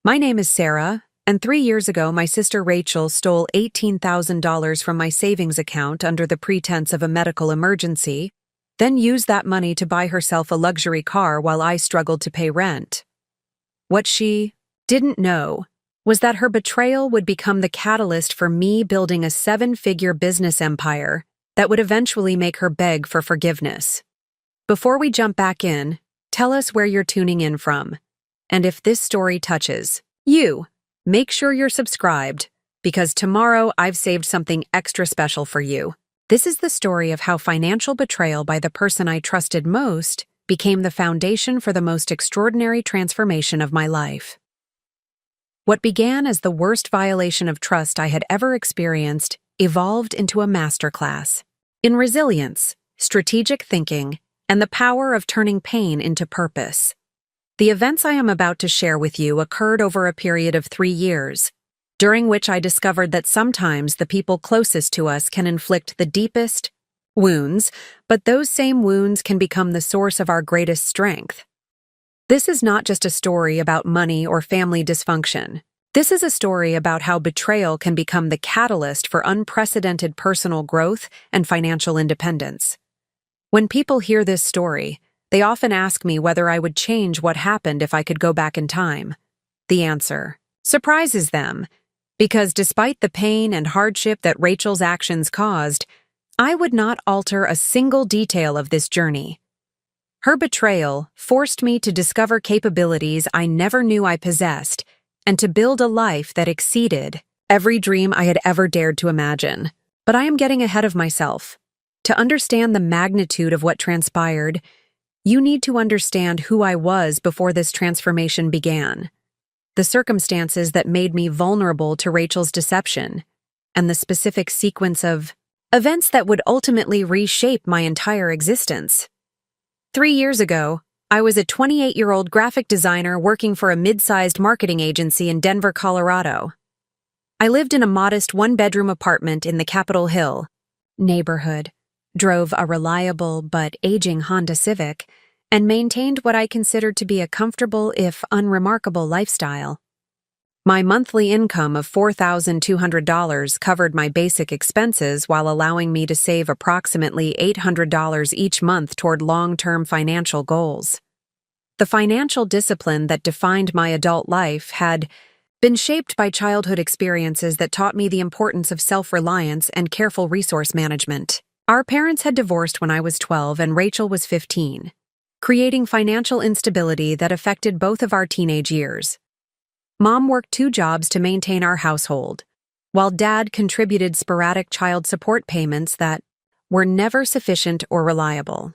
My name is Sarah, and 3 years ago, my sister Rachel stole $18,000 from my savings account under the pretense of a medical emergency, then used that money to buy herself a luxury car while I struggled to pay rent. What she didn't know was that her betrayal would become the catalyst for me building a seven-figure business empire that would eventually make her beg for forgiveness. Before we jump back in, tell us where you're tuning in from. And if this story touches you, make sure you're subscribed, because tomorrow I've saved something extra special for you. This is the story of how financial betrayal by the person I trusted most became the foundation for the most extraordinary transformation of my life. What began as the worst violation of trust I had ever experienced evolved into a masterclass in resilience, strategic thinking, and the power of turning pain into purpose. The events I am about to share with you occurred over a period of 3 years, during which I discovered that sometimes the people closest to us can inflict the deepest wounds, but those same wounds can become the source of our greatest strength. This is not just a story about money or family dysfunction. This is a story about how betrayal can become the catalyst for unprecedented personal growth and financial independence. When people hear this story, they often ask me whether I would change what happened if I could go back in time. The answer surprises them, because despite the pain and hardship that Rachel's actions caused, I would not alter a single detail of this journey. Her betrayal forced me to discover capabilities I never knew I possessed and to build a life that exceeded every dream I had ever dared to imagine. But I am getting ahead of myself. To understand the magnitude of what transpired, you need to understand who I was before this transformation began, the circumstances that made me vulnerable to Rachel's deception, and the specific sequence of events that would ultimately reshape my entire existence. 3 years ago, I was a 28-year-old graphic designer working for a mid-sized marketing agency in Denver, Colorado. I lived in a modest one-bedroom apartment in the Capitol Hill neighborhood, drove a reliable but aging Honda Civic, and maintained what I considered to be a comfortable, if unremarkable, lifestyle. My monthly income of $4,200 covered my basic expenses while allowing me to save approximately $800 each month toward long-term financial goals. The financial discipline that defined my adult life had been shaped by childhood experiences that taught me the importance of self-reliance and careful resource management. Our parents had divorced when I was 12 and Rachel was 15, creating financial instability that affected both of our teenage years. Mom worked 2 jobs to maintain our household, while Dad contributed sporadic child support payments that were never sufficient or reliable.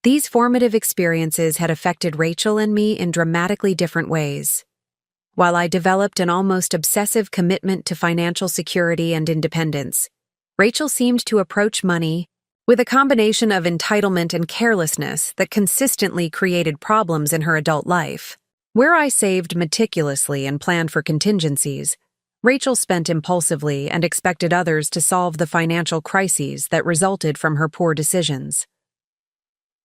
These formative experiences had affected Rachel and me in dramatically different ways. While I developed an almost obsessive commitment to financial security and independence, Rachel seemed to approach money with a combination of entitlement and carelessness that consistently created problems in her adult life. Where I saved meticulously and planned for contingencies, Rachel spent impulsively and expected others to solve the financial crises that resulted from her poor decisions.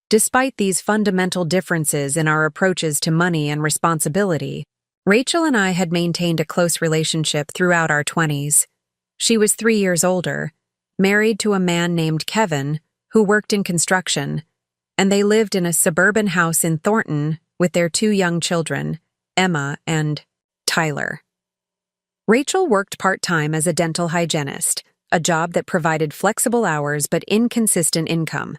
Despite these fundamental differences in our approaches to money and responsibility, Rachel and I had maintained a close relationship throughout our 20s. She was 3 years older, married to a man named Kevin, who worked in construction, and they lived in a suburban house in Thornton with their 2 young children, Emma and Tyler. Rachel worked part-time as a dental hygienist, a job that provided flexible hours but inconsistent income.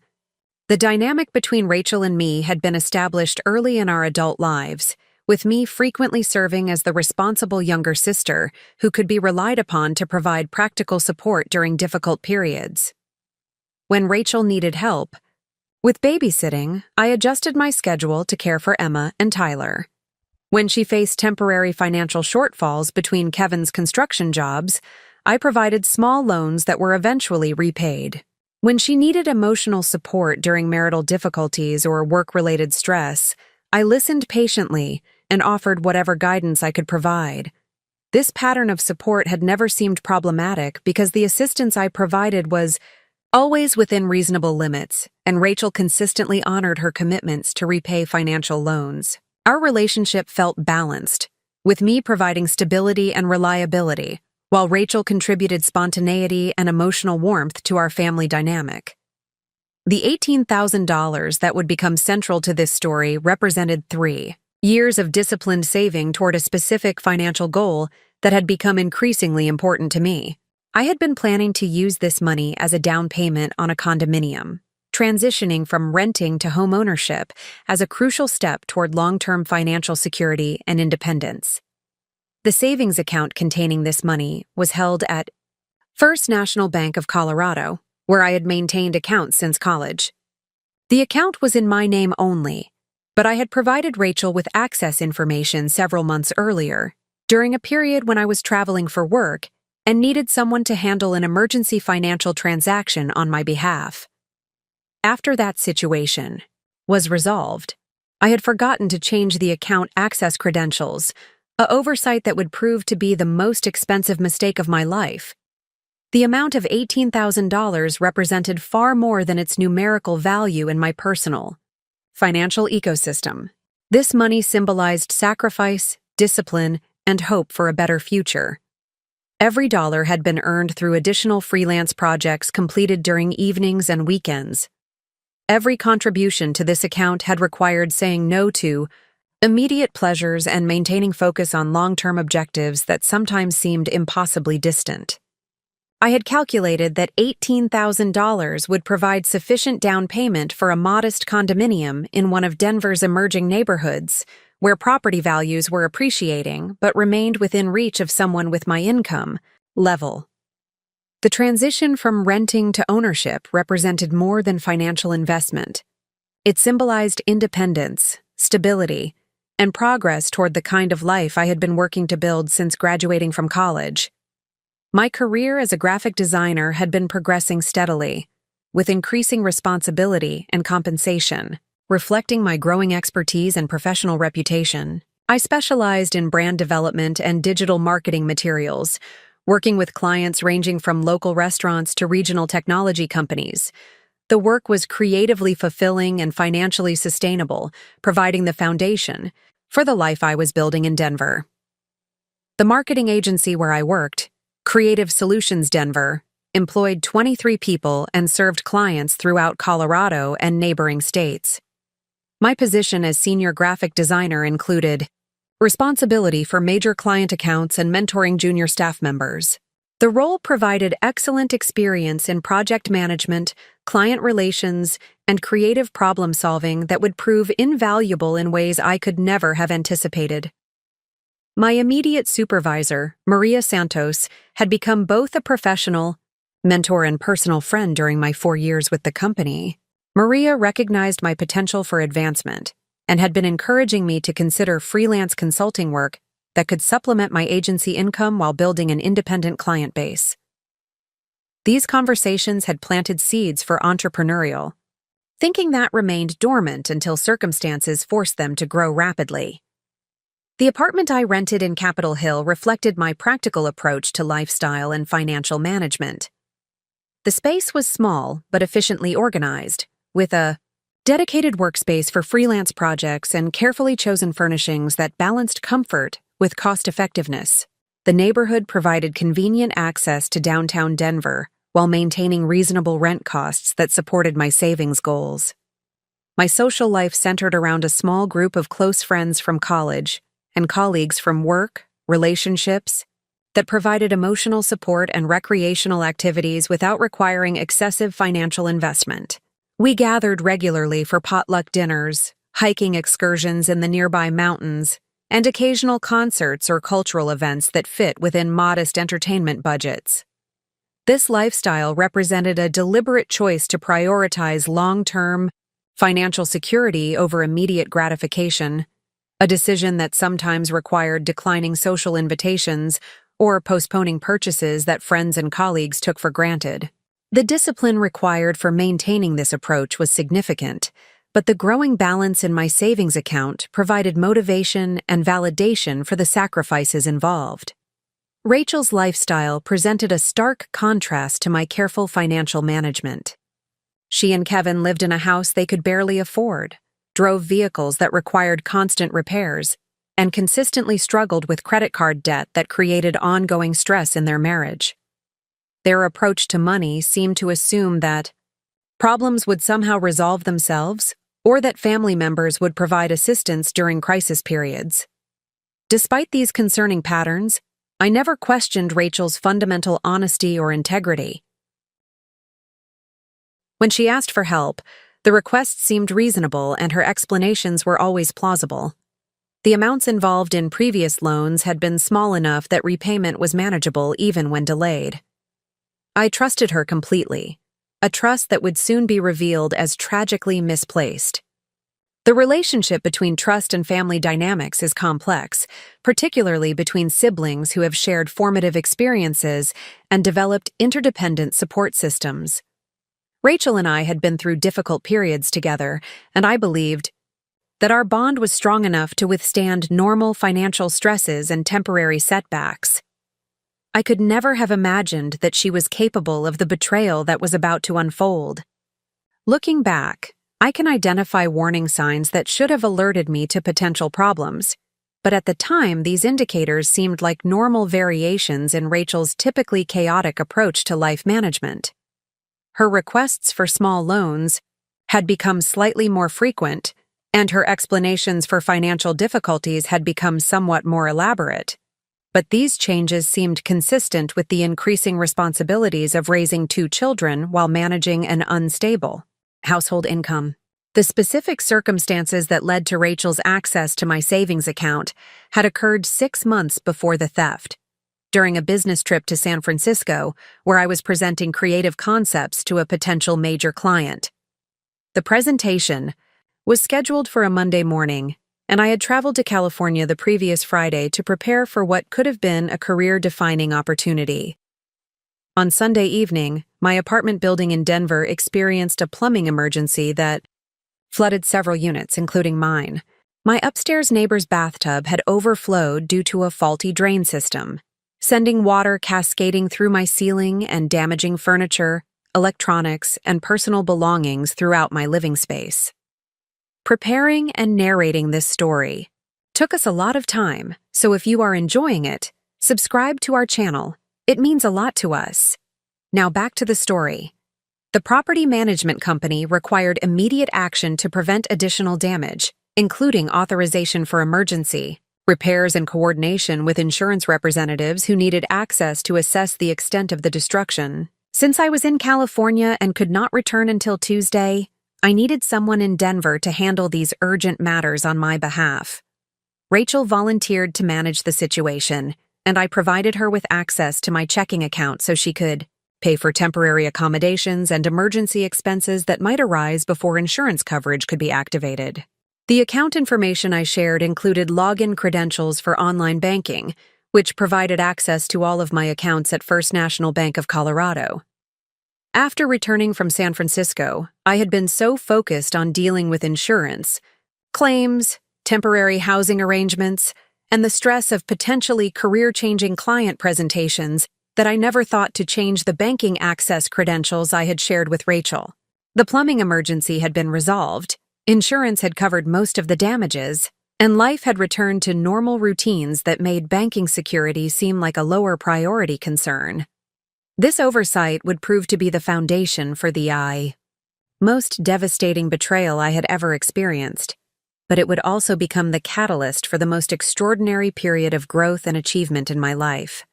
The dynamic between Rachel and me had been established early in our adult lives, with me frequently serving as the responsible younger sister who could be relied upon to provide practical support during difficult periods. When Rachel needed help with babysitting, I adjusted my schedule to care for Emma and Tyler. When she faced temporary financial shortfalls between Kevin's construction jobs, I provided small loans that were eventually repaid. When she needed emotional support during marital difficulties or work-related stress, I listened patiently and offered whatever guidance I could provide. This pattern of support had never seemed problematic because the assistance I provided was always within reasonable limits, and Rachel consistently honored her commitments to repay financial loans. Our relationship felt balanced, with me providing stability and reliability, while Rachel contributed spontaneity and emotional warmth to our family dynamic. The $18,000 that would become central to this story represented 3 years of disciplined saving toward a specific financial goal that had become increasingly important to me. I had been planning to use this money as a down payment on a condominium, transitioning from renting to home ownership as a crucial step toward long-term financial security and independence. The savings account containing this money was held at First National Bank of Colorado, where I had maintained accounts since college. The account was in my name only, but I had provided Rachel with access information several months earlier, during a period when I was traveling for work and needed someone to handle an emergency financial transaction on my behalf. After that situation was resolved, I had forgotten to change the account access credentials, an oversight that would prove to be the most expensive mistake of my life. The amount of $18,000 represented far more than its numerical value in my personal financial ecosystem. This money symbolized sacrifice, discipline, and hope for a better future. Every dollar had been earned through additional freelance projects completed during evenings and weekends. Every contribution to this account had required saying no to immediate pleasures and maintaining focus on long-term objectives that sometimes seemed impossibly distant. I had calculated that $18,000 would provide sufficient down payment for a modest condominium in one of Denver's emerging neighborhoods, where property values were appreciating but remained within reach of someone with my income level. The transition from renting to ownership represented more than financial investment. It symbolized independence, stability, and progress toward the kind of life I had been working to build since graduating from college. My career as a graphic designer had been progressing steadily, with increasing responsibility and compensation. Reflecting my growing expertise and professional reputation, I specialized in brand development and digital marketing materials, working with clients ranging from local restaurants to regional technology companies. The work was creatively fulfilling and financially sustainable, providing the foundation for the life I was building in Denver. The marketing agency where I worked, Creative Solutions Denver, employed 23 people and served clients throughout Colorado and neighboring states. My position as senior graphic designer included responsibility for major client accounts and mentoring junior staff members. The role provided excellent experience in project management, client relations, and creative problem-solving that would prove invaluable in ways I could never have anticipated. My immediate supervisor, Maria Santos, had become both a professional mentor and personal friend during my 4 years with the company. Maria recognized my potential for advancement and had been encouraging me to consider freelance consulting work that could supplement my agency income while building an independent client base. These conversations had planted seeds for entrepreneurial thinking that remained dormant until circumstances forced them to grow rapidly. The apartment I rented in Capitol Hill reflected my practical approach to lifestyle and financial management. The space was small but efficiently organized, with a dedicated workspace for freelance projects and carefully chosen furnishings that balanced comfort with cost-effectiveness. The neighborhood provided convenient access to downtown Denver while maintaining reasonable rent costs that supported my savings goals. My social life centered around a small group of close friends from college and colleagues from work, relationships, that provided emotional support and recreational activities without requiring excessive financial investment. We gathered regularly for potluck dinners, hiking excursions in the nearby mountains, and occasional concerts or cultural events that fit within modest entertainment budgets. This lifestyle represented a deliberate choice to prioritize long-term financial security over immediate gratification, a decision that sometimes required declining social invitations or postponing purchases that friends and colleagues took for granted. The discipline required for maintaining this approach was significant, but the growing balance in my savings account provided motivation and validation for the sacrifices involved. Rachel's lifestyle presented a stark contrast to my careful financial management. She and Kevin lived in a house they could barely afford, drove vehicles that required constant repairs, and consistently struggled with credit card debt that created ongoing stress in their marriage. Their approach to money seemed to assume that problems would somehow resolve themselves, or that family members would provide assistance during crisis periods. Despite these concerning patterns, I never questioned Rachel's fundamental honesty or integrity. When she asked for help, the requests seemed reasonable and her explanations were always plausible. The amounts involved in previous loans had been small enough that repayment was manageable even when delayed. I trusted her completely, a trust that would soon be revealed as tragically misplaced. The relationship between trust and family dynamics is complex, particularly between siblings who have shared formative experiences and developed interdependent support systems. Rachel and I had been through difficult periods together, and I believed that our bond was strong enough to withstand normal financial stresses and temporary setbacks. I could never have imagined that she was capable of the betrayal that was about to unfold. Looking back, I can identify warning signs that should have alerted me to potential problems, but at the time these indicators seemed like normal variations in Rachel's typically chaotic approach to life management. Her requests for small loans had become slightly more frequent, and her explanations for financial difficulties had become somewhat more elaborate. But these changes seemed consistent with the increasing responsibilities of raising 2 children while managing an unstable household income. The specific circumstances that led to Rachel's access to my savings account had occurred 6 months before the theft, during a business trip to San Francisco, where I was presenting creative concepts to a potential major client. The presentation was scheduled for a Monday morning, and I had traveled to California the previous Friday to prepare for what could have been a career-defining opportunity. On Sunday evening, my apartment building in Denver experienced a plumbing emergency that flooded several units, including mine. My upstairs neighbor's bathtub had overflowed due to a faulty drain system, sending water cascading through my ceiling and damaging furniture, electronics, and personal belongings throughout my living space. Preparing and narrating this story took us a lot of time, so if you are enjoying it, subscribe to our channel. It means a lot to us. Now back to the story. The property management company required immediate action to prevent additional damage, including authorization for emergency repairs and coordination with insurance representatives who needed access to assess the extent of the destruction. Since I was in California and could not return until Tuesday, I needed someone in Denver to handle these urgent matters on my behalf. Rachel volunteered to manage the situation, and I provided her with access to my checking account so she could pay for temporary accommodations and emergency expenses that might arise before insurance coverage could be activated. The account information I shared included login credentials for online banking, which provided access to all of my accounts at First National Bank of Colorado. After returning from San Francisco, I had been so focused on dealing with insurance, claims, temporary housing arrangements, and the stress of potentially career-changing client presentations that I never thought to change the banking access credentials I had shared with Rachel. The plumbing emergency had been resolved, insurance had covered most of the damages, and life had returned to normal routines that made banking security seem like a lower priority concern. This oversight would prove to be the foundation for the most devastating betrayal I had ever experienced, but it would also become the catalyst for the most extraordinary period of growth and achievement in my life.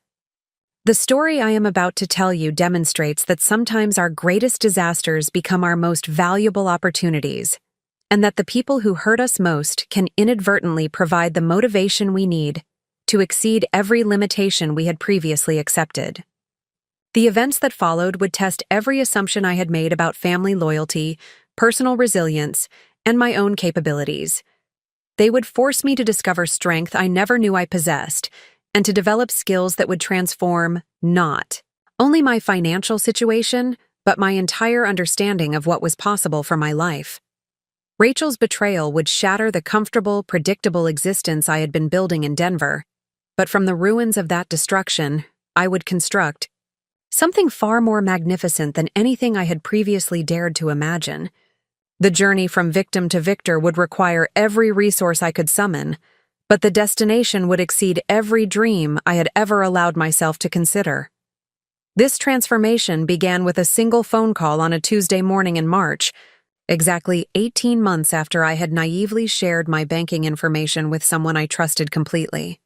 The story I am about to tell you demonstrates that sometimes our greatest disasters become our most valuable opportunities, and that the people who hurt us most can inadvertently provide the motivation we need to exceed every limitation we had previously accepted. The events that followed would test every assumption I had made about family loyalty, personal resilience, and my own capabilities. They would force me to discover strength I never knew I possessed, and to develop skills that would transform not only my financial situation, but my entire understanding of what was possible for my life. Rachel's betrayal would shatter the comfortable, predictable existence I had been building in Denver, but from the ruins of that destruction, I would construct something far more magnificent than anything I had previously dared to imagine. The journey from victim to victor would require every resource I could summon, but the destination would exceed every dream I had ever allowed myself to consider. This transformation began with a single phone call on a Tuesday morning in March, exactly 18 months after I had naively shared my banking information with someone I trusted completely.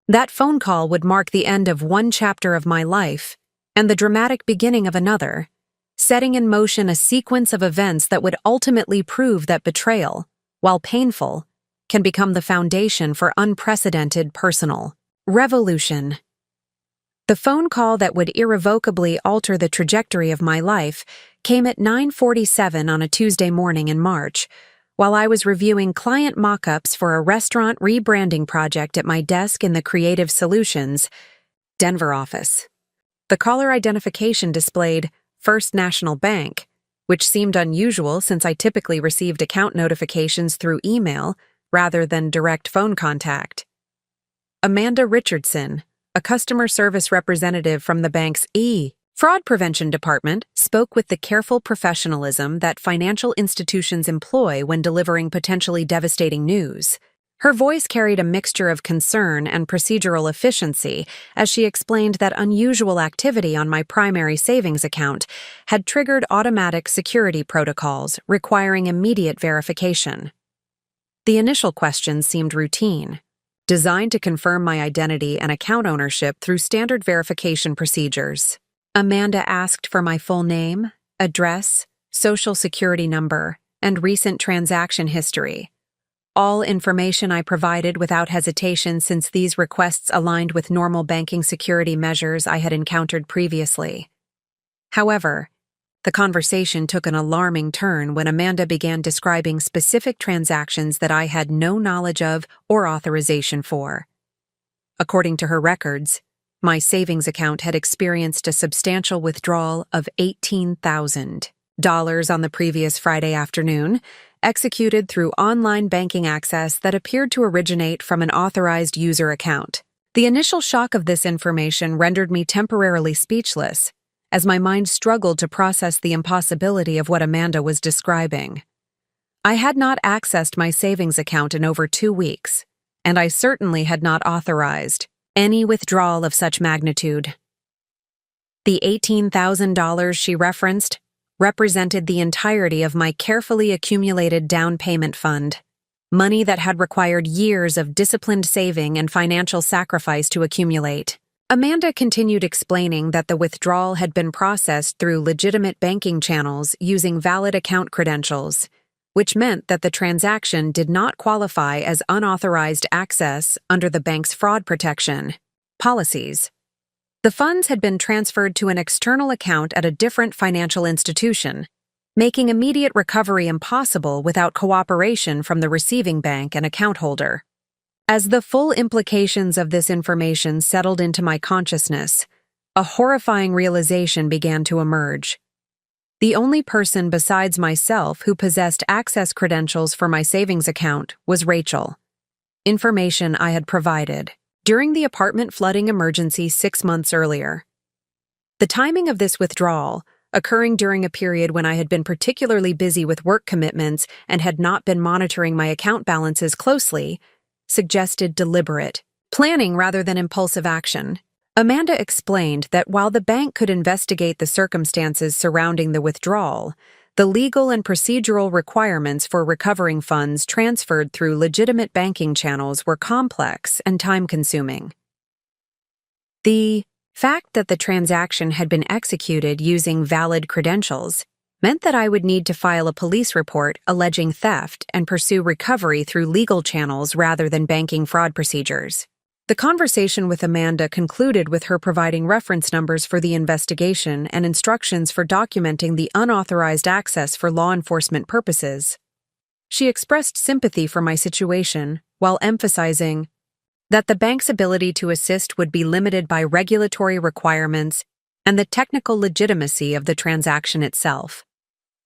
That phone call would mark the end of one chapter of my life and the dramatic beginning of another, setting in motion a sequence of events that would ultimately prove that betrayal, while painful, can become the foundation for unprecedented personal revolution. The phone call that would irrevocably alter the trajectory of my life came at 9:47 on a Tuesday morning in March, while I was reviewing client mock-ups for a restaurant rebranding project at my desk in the Creative Solutions, Denver office. The caller identification displayed First National Bank, which seemed unusual since I typically received account notifications through email rather than direct phone contact. Amanda Richardson, a customer service representative from the bank's fraud prevention department, spoke with the careful professionalism that financial institutions employ when delivering potentially devastating news. Her voice carried a mixture of concern and procedural efficiency as she explained that unusual activity on my primary savings account had triggered automatic security protocols requiring immediate verification. The initial questions seemed routine, designed to confirm my identity and account ownership through standard verification procedures. Amanda asked for my full name, address, social security number, and recent transaction history. All information I provided without hesitation since these requests aligned with normal banking security measures I had encountered previously. However, the conversation took an alarming turn when Amanda began describing specific transactions that I had no knowledge of or authorization for. According to her records, my savings account had experienced a substantial withdrawal of $18,000 on the previous Friday afternoon, executed through online banking access that appeared to originate from an authorized user account. The initial shock of this information rendered me temporarily speechless, as my mind struggled to process the impossibility of what Amanda was describing. I had not accessed my savings account in over 2 weeks, and I certainly had not authorized any withdrawal of such magnitude. The $18,000 she referenced represented the entirety of my carefully accumulated down payment fund, money that had required years of disciplined saving and financial sacrifice to accumulate. Amanda continued explaining that the withdrawal had been processed through legitimate banking channels using valid account credentials, which meant that the transaction did not qualify as unauthorized access under the bank's fraud protection policies. The funds had been transferred to an external account at a different financial institution, making immediate recovery impossible without cooperation from the receiving bank and account holder. As the full implications of this information settled into my consciousness, a horrifying realization began to emerge. The only person besides myself who possessed access credentials for my savings account was Rachel. Information I had provided during the apartment flooding emergency 6 months earlier. The timing of this withdrawal, occurring during a period when I had been particularly busy with work commitments and had not been monitoring my account balances closely, suggested deliberate planning rather than impulsive action. Amanda explained that while the bank could investigate the circumstances surrounding the withdrawal, the legal and procedural requirements for recovering funds transferred through legitimate banking channels were complex and time-consuming. The fact that the transaction had been executed using valid credentials meant that I would need to file a police report alleging theft and pursue recovery through legal channels rather than banking fraud procedures. The conversation with Amanda concluded with her providing reference numbers for the investigation and instructions for documenting the unauthorized access for law enforcement purposes. She expressed sympathy for my situation while emphasizing that the bank's ability to assist would be limited by regulatory requirements and the technical legitimacy of the transaction itself.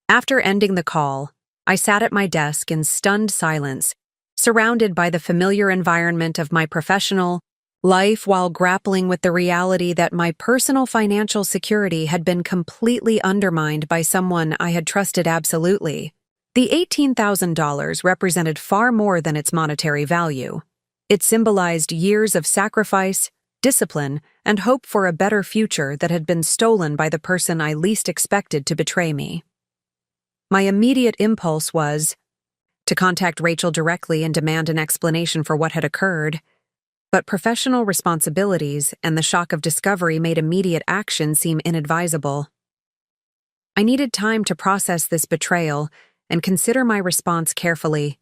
After ending the call, I sat at my desk in stunned silence, surrounded by the familiar environment of my professional life while grappling with the reality that my personal financial security had been completely undermined by someone I had trusted absolutely. The $18,000 represented far more than its monetary value. It symbolized years of sacrifice, discipline, and hope for a better future that had been stolen by the person I least expected to betray me. My immediate impulse was to contact Rachel directly and demand an explanation for what had occurred, but professional responsibilities and the shock of discovery made immediate action seem inadvisable. I needed time to process this betrayal and consider my response carefully,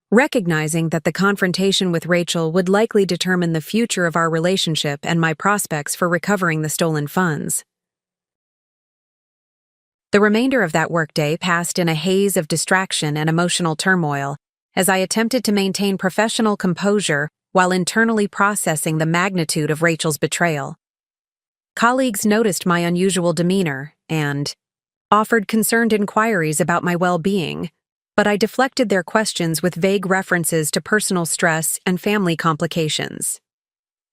recognizing that the confrontation with Rachel would likely determine the future of our relationship and my prospects for recovering the stolen funds. The remainder of that workday passed in a haze of distraction and emotional turmoil as I attempted to maintain professional composure while internally processing the magnitude of Rachel's betrayal. Colleagues noticed my unusual demeanor and offered concerned inquiries about my well-being, but I deflected their questions with vague references to personal stress and family complications.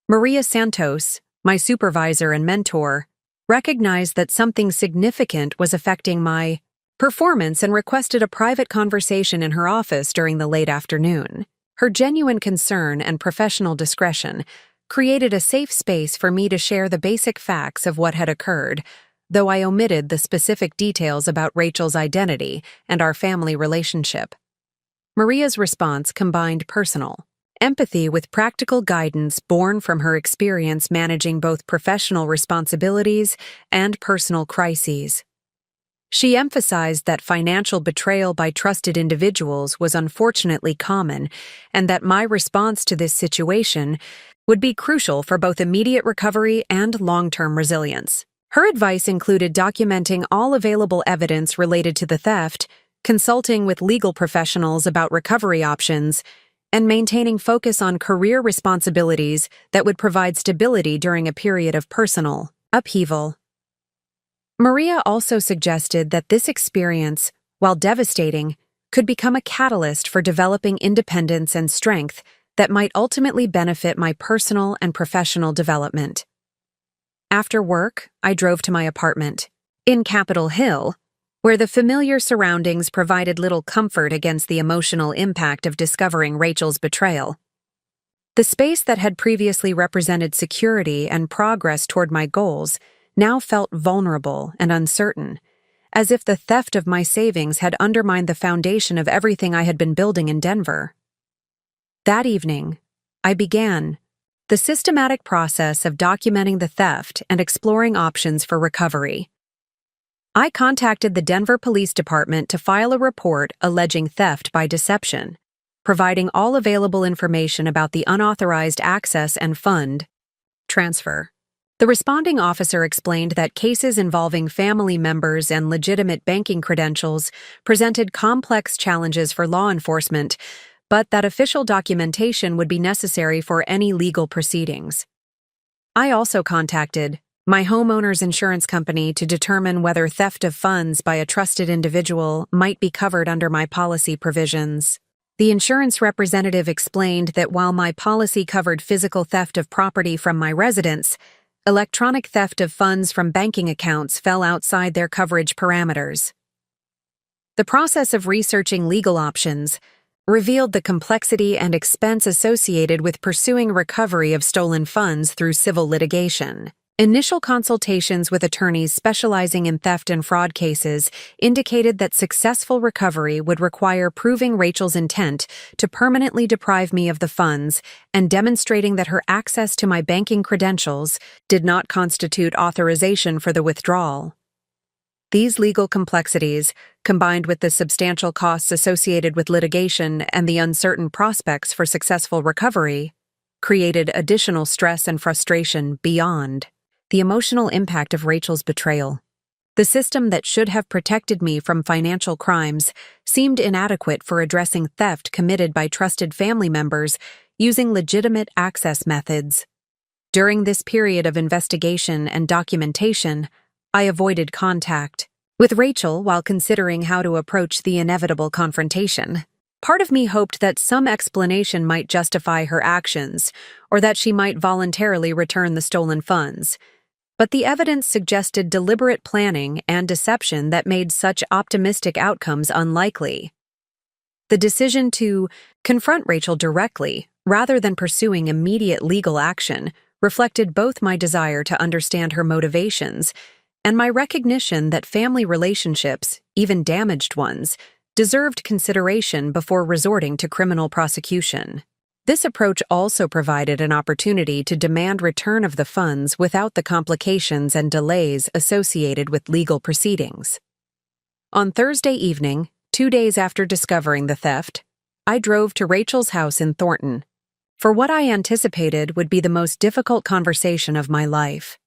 Maria Santos, my supervisor and mentor, recognized that something significant was affecting my performance and requested a private conversation in her office during the late afternoon. Her genuine concern and professional discretion created a safe space for me to share the basic facts of what had occurred, though I omitted the specific details about Rachel's identity and our family relationship. Maria's response combined personal empathy with practical guidance born from her experience managing both professional responsibilities and personal crises. She emphasized that financial betrayal by trusted individuals was unfortunately common, and that my response to this situation would be crucial for both immediate recovery and long-term resilience. Her advice included documenting all available evidence related to the theft, consulting with legal professionals about recovery options, and maintaining focus on career responsibilities that would provide stability during a period of personal upheaval. Maria also suggested that this experience, while devastating, could become a catalyst for developing independence and strength that might ultimately benefit my personal and professional development. After work, I drove to my apartment in Capitol Hill, where the familiar surroundings provided little comfort against the emotional impact of discovering Rachel's betrayal. The space that had previously represented security and progress toward my goals now felt vulnerable and uncertain, as if the theft of my savings had undermined the foundation of everything I had been building in Denver. That evening, I began the systematic process of documenting the theft and exploring options for recovery. I contacted the Denver Police Department to file a report alleging theft by deception, providing all available information about the unauthorized access and fund transfer. The responding officer explained that cases involving family members and legitimate banking credentials presented complex challenges for law enforcement, but that official documentation would be necessary for any legal proceedings. I also contacted my homeowner's insurance company to determine whether theft of funds by a trusted individual might be covered under my policy provisions. The insurance representative explained that while my policy covered physical theft of property from my residence, electronic theft of funds from banking accounts fell outside their coverage parameters. The process of researching legal options revealed the complexity and expense associated with pursuing recovery of stolen funds through civil litigation. Initial consultations with attorneys specializing in theft and fraud cases indicated that successful recovery would require proving Rachel's intent to permanently deprive me of the funds and demonstrating that her access to my banking credentials did not constitute authorization for the withdrawal. These legal complexities, combined with the substantial costs associated with litigation and the uncertain prospects for successful recovery, created additional stress and frustration beyond the emotional impact of Rachel's betrayal. The system that should have protected me from financial crimes seemed inadequate for addressing theft committed by trusted family members using legitimate access methods. During this period of investigation and documentation, I avoided contact with Rachel while considering how to approach the inevitable confrontation. Part of me hoped that some explanation might justify her actions, or that she might voluntarily return the stolen funds. But the evidence suggested deliberate planning and deception that made such optimistic outcomes unlikely. The decision to confront Rachel directly rather than pursuing immediate legal action, reflected both my desire to understand her motivations and my recognition that family relationships, even damaged ones, deserved consideration before resorting to criminal prosecution. This approach also provided an opportunity to demand return of the funds without the complications and delays associated with legal proceedings. On Thursday evening, 2 days after discovering the theft, I drove to Rachel's house in Thornton for what I anticipated would be the most difficult conversation of my life.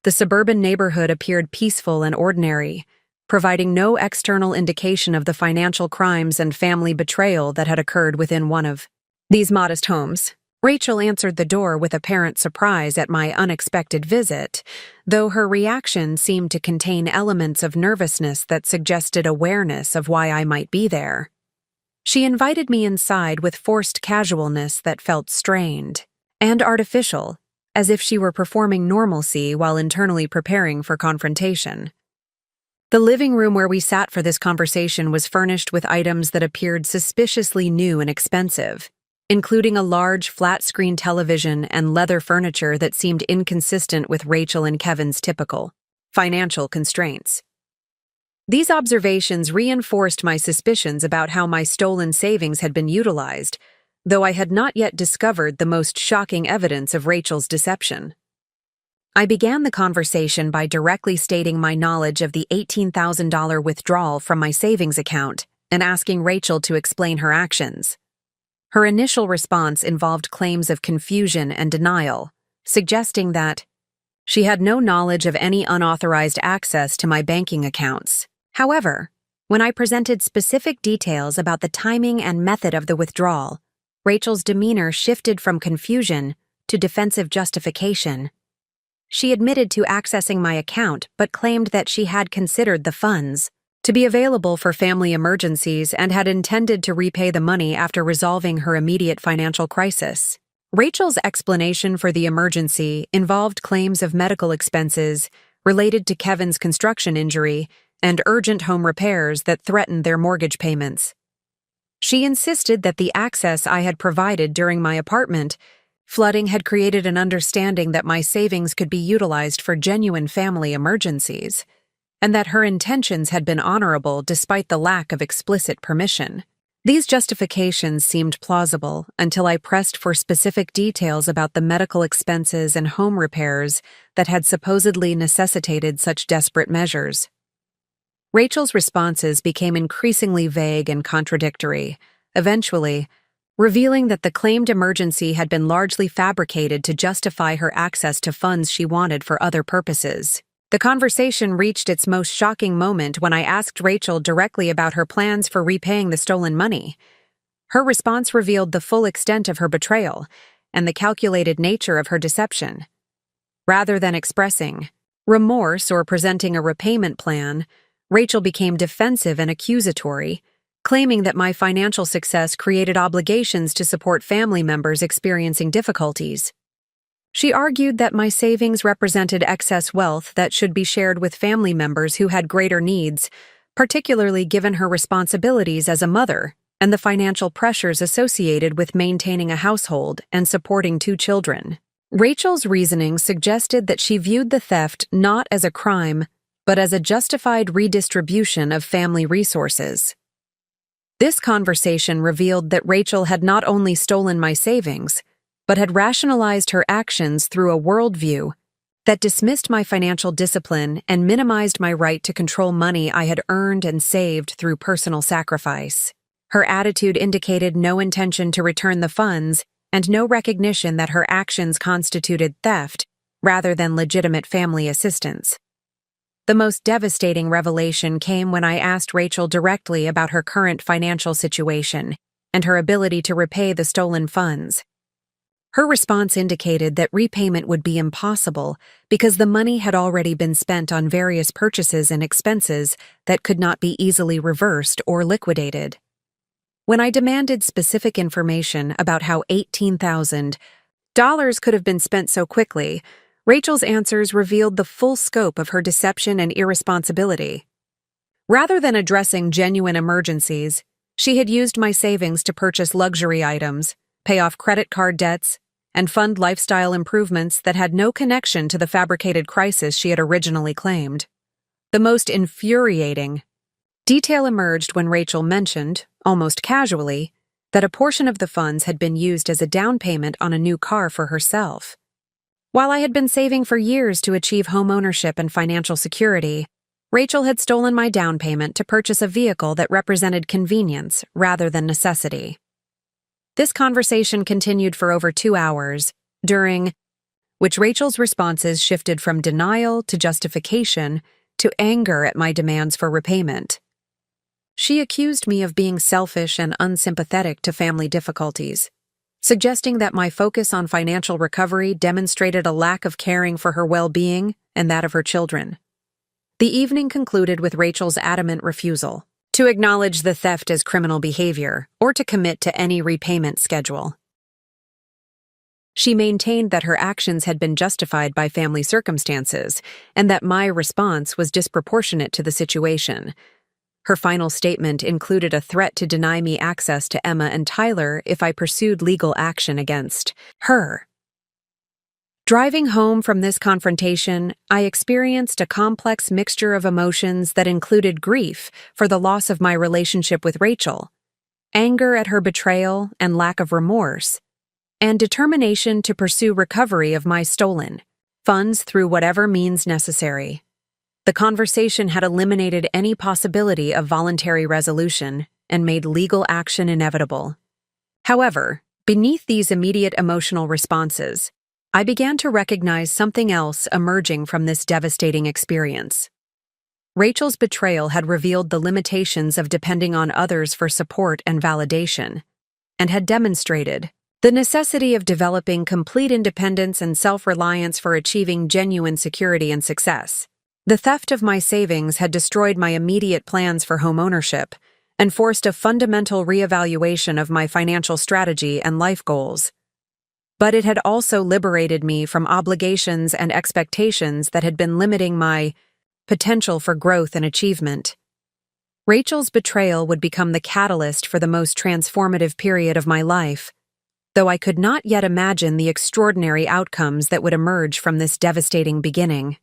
The suburban neighborhood appeared peaceful and ordinary, providing no external indication of the financial crimes and family betrayal that had occurred within one of these modest homes. Rachel answered the door with apparent surprise at my unexpected visit, though her reaction seemed to contain elements of nervousness that suggested awareness of why I might be there. She invited me inside with forced casualness that felt strained and artificial, as if she were performing normalcy while internally preparing for confrontation. The living room where we sat for this conversation was furnished with items that appeared suspiciously new and expensive, including a large flat-screen television and leather furniture that seemed inconsistent with Rachel and Kevin's typical financial constraints. These observations reinforced my suspicions about how my stolen savings had been utilized, though I had not yet discovered the most shocking evidence of Rachel's deception. I began the conversation by directly stating my knowledge of the $18,000 withdrawal from my savings account and asking Rachel to explain her actions. Her initial response involved claims of confusion and denial, suggesting that she had no knowledge of any unauthorized access to my banking accounts. However, when I presented specific details about the timing and method of the withdrawal, Rachel's demeanor shifted from confusion to defensive justification. She admitted to accessing my account but claimed that she had considered the funds to be available for family emergencies and had intended to repay the money after resolving her immediate financial crisis. Rachel's explanation for the emergency involved claims of medical expenses related to Kevin's construction injury and urgent home repairs that threatened their mortgage payments. She insisted that the access I had provided during my apartment flooding had created an understanding that my savings could be utilized for genuine family emergencies, and that her intentions had been honorable despite the lack of explicit permission. These justifications seemed plausible until I pressed for specific details about the medical expenses and home repairs that had supposedly necessitated such desperate measures. Rachel's responses became increasingly vague and contradictory, eventually revealing that the claimed emergency had been largely fabricated to justify her access to funds she wanted for other purposes. The conversation reached its most shocking moment when I asked Rachel directly about her plans for repaying the stolen money. Her response revealed the full extent of her betrayal and the calculated nature of her deception. Rather than expressing remorse or presenting a repayment plan, Rachel became defensive and accusatory, claiming that my financial success created obligations to support family members experiencing difficulties. She argued that my savings represented excess wealth that should be shared with family members who had greater needs, particularly given her responsibilities as a mother and the financial pressures associated with maintaining a household and supporting 2 children. Rachel's reasoning suggested that she viewed the theft not as a crime, but as a justified redistribution of family resources. This conversation revealed that Rachel had not only stolen my savings, but had rationalized her actions through a worldview that dismissed my financial discipline and minimized my right to control money I had earned and saved through personal sacrifice. Her attitude indicated no intention to return the funds and no recognition that her actions constituted theft rather than legitimate family assistance. The most devastating revelation came when I asked Rachel directly about her current financial situation and her ability to repay the stolen funds. Her response indicated that repayment would be impossible because the money had already been spent on various purchases and expenses that could not be easily reversed or liquidated. When I demanded specific information about how $18,000 could have been spent so quickly, Rachel's answers revealed the full scope of her deception and irresponsibility. Rather than addressing genuine emergencies, she had used my savings to purchase luxury items, pay off credit card debts, and fund lifestyle improvements that had no connection to the fabricated crisis she had originally claimed. The most infuriating detail emerged when Rachel mentioned, almost casually, that a portion of the funds had been used as a down payment on a new car for herself. While I had been saving for years to achieve home ownership and financial security, Rachel had stolen my down payment to purchase a vehicle that represented convenience rather than necessity. This conversation continued for over 2 hours, during which Rachel's responses shifted from denial to justification to anger at my demands for repayment. She accused me of being selfish and unsympathetic to family difficulties, suggesting that my focus on financial recovery demonstrated a lack of caring for her well-being and that of her children. The evening concluded with Rachel's adamant refusal to acknowledge the theft as criminal behavior or to commit to any repayment schedule. She maintained that her actions had been justified by family circumstances and that my response was disproportionate to the situation. Her final statement included a threat to deny me access to Emma and Tyler if I pursued legal action against her. Driving home from this confrontation, I experienced a complex mixture of emotions that included grief for the loss of my relationship with Rachel, anger at her betrayal and lack of remorse, and determination to pursue recovery of my stolen funds through whatever means necessary. The conversation had eliminated any possibility of voluntary resolution and made legal action inevitable. However, beneath these immediate emotional responses, I began to recognize something else emerging from this devastating experience. Rachel's betrayal had revealed the limitations of depending on others for support and validation, and had demonstrated the necessity of developing complete independence and self-reliance for achieving genuine security and success. The theft of my savings had destroyed my immediate plans for home ownership and forced a fundamental reevaluation of my financial strategy and life goals. But it had also liberated me from obligations and expectations that had been limiting my potential for growth and achievement. Rachel's betrayal would become the catalyst for the most transformative period of my life, though I could not yet imagine the extraordinary outcomes that would emerge from this devastating beginning.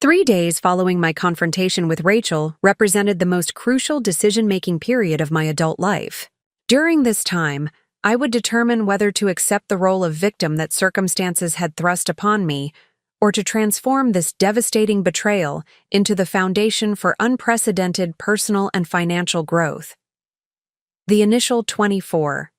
3 days following my confrontation with Rachel represented the most crucial decision-making period of my adult life. During this time, I would determine whether to accept the role of victim that circumstances had thrust upon me, or to transform this devastating betrayal into the foundation for unprecedented personal and financial growth. The initial 24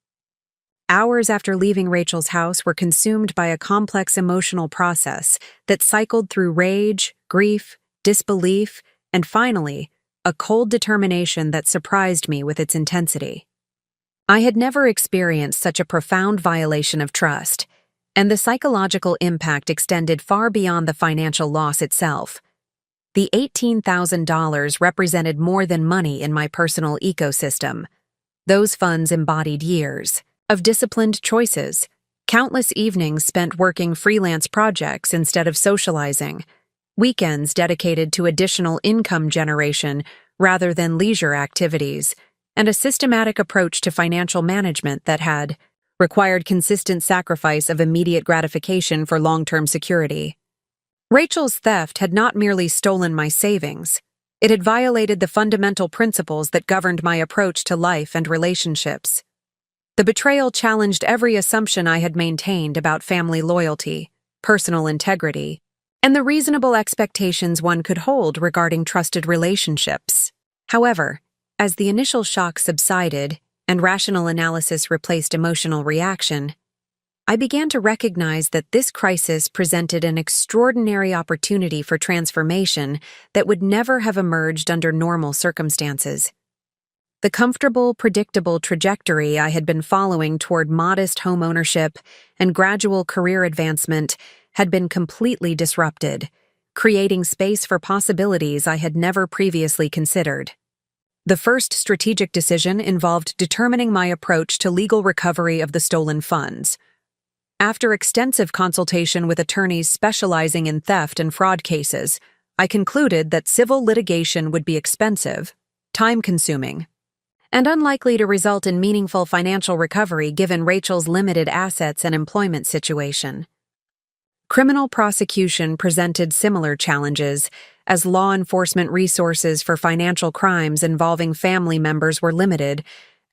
hours after leaving Rachel's house were consumed by a complex emotional process that cycled through rage, grief, disbelief, and finally, a cold determination that surprised me with its intensity. I had never experienced such a profound violation of trust, and the psychological impact extended far beyond the financial loss itself. The $18,000 represented more than money in my personal ecosystem. Those funds embodied years of disciplined choices, countless evenings spent working freelance projects instead of socializing, weekends dedicated to additional income generation rather than leisure activities, and a systematic approach to financial management that had required consistent sacrifice of immediate gratification for long-term security. Rachel's theft had not merely stolen my savings, it had violated the fundamental principles that governed my approach to life and relationships. The betrayal challenged every assumption I had maintained about family loyalty, personal integrity, and the reasonable expectations one could hold regarding trusted relationships. However, as the initial shock subsided and rational analysis replaced emotional reaction, I began to recognize that this crisis presented an extraordinary opportunity for transformation that would never have emerged under normal circumstances. The comfortable, predictable trajectory I had been following toward modest home ownership and gradual career advancement had been completely disrupted, creating space for possibilities I had never previously considered. The first strategic decision involved determining my approach to legal recovery of the stolen funds. After extensive consultation with attorneys specializing in theft and fraud cases, I concluded that civil litigation would be expensive, time-consuming, and unlikely to result in meaningful financial recovery given Rachel's limited assets and employment situation. Criminal prosecution presented similar challenges, as law enforcement resources for financial crimes involving family members were limited,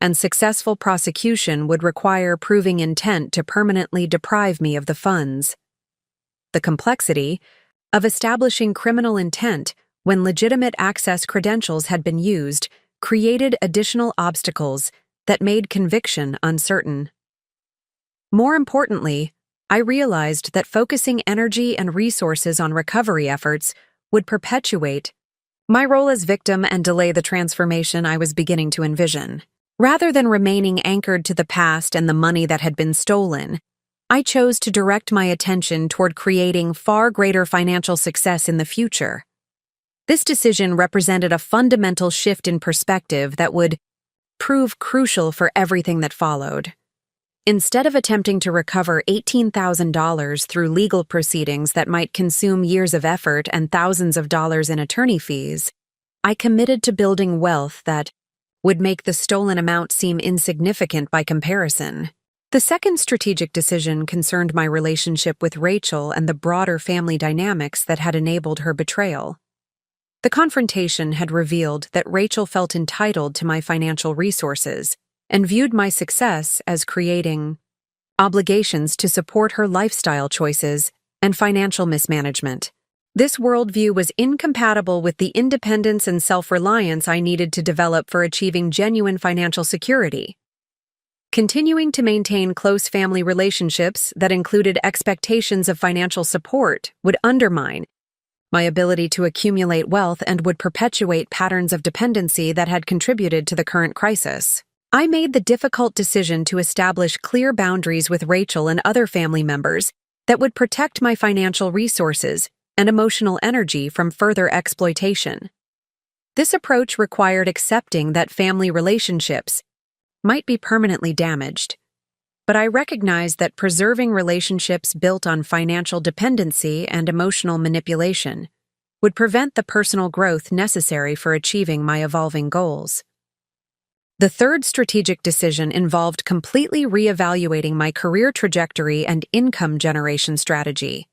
and successful prosecution would require proving intent to permanently deprive me of the funds. The complexity of establishing criminal intent when legitimate access credentials had been used created additional obstacles that made conviction uncertain. More importantly, I realized that focusing energy and resources on recovery efforts would perpetuate my role as victim and delay the transformation I was beginning to envision. Rather than remaining anchored to the past and the money that had been stolen, I chose to direct my attention toward creating far greater financial success in the future. This decision represented a fundamental shift in perspective that would prove crucial for everything that followed. Instead of attempting to recover $18,000 through legal proceedings that might consume years of effort and thousands of dollars in attorney fees, I committed to building wealth that would make the stolen amount seem insignificant by comparison. The second strategic decision concerned my relationship with Rachel and the broader family dynamics that had enabled her betrayal. The confrontation had revealed that Rachel felt entitled to my financial resources and viewed my success as creating obligations to support her lifestyle choices and financial mismanagement. This worldview was incompatible with the independence and self-reliance I needed to develop for achieving genuine financial security. Continuing to maintain close family relationships that included expectations of financial support would undermine my ability to accumulate wealth and would perpetuate patterns of dependency that had contributed to the current crisis. I made the difficult decision to establish clear boundaries with Rachel and other family members that would protect my financial resources and emotional energy from further exploitation. This approach required accepting that family relationships might be permanently damaged, but I recognized that preserving relationships built on financial dependency and emotional manipulation would prevent the personal growth necessary for achieving my evolving goals. The third strategic decision involved completely reevaluating my career trajectory and income generation strategy.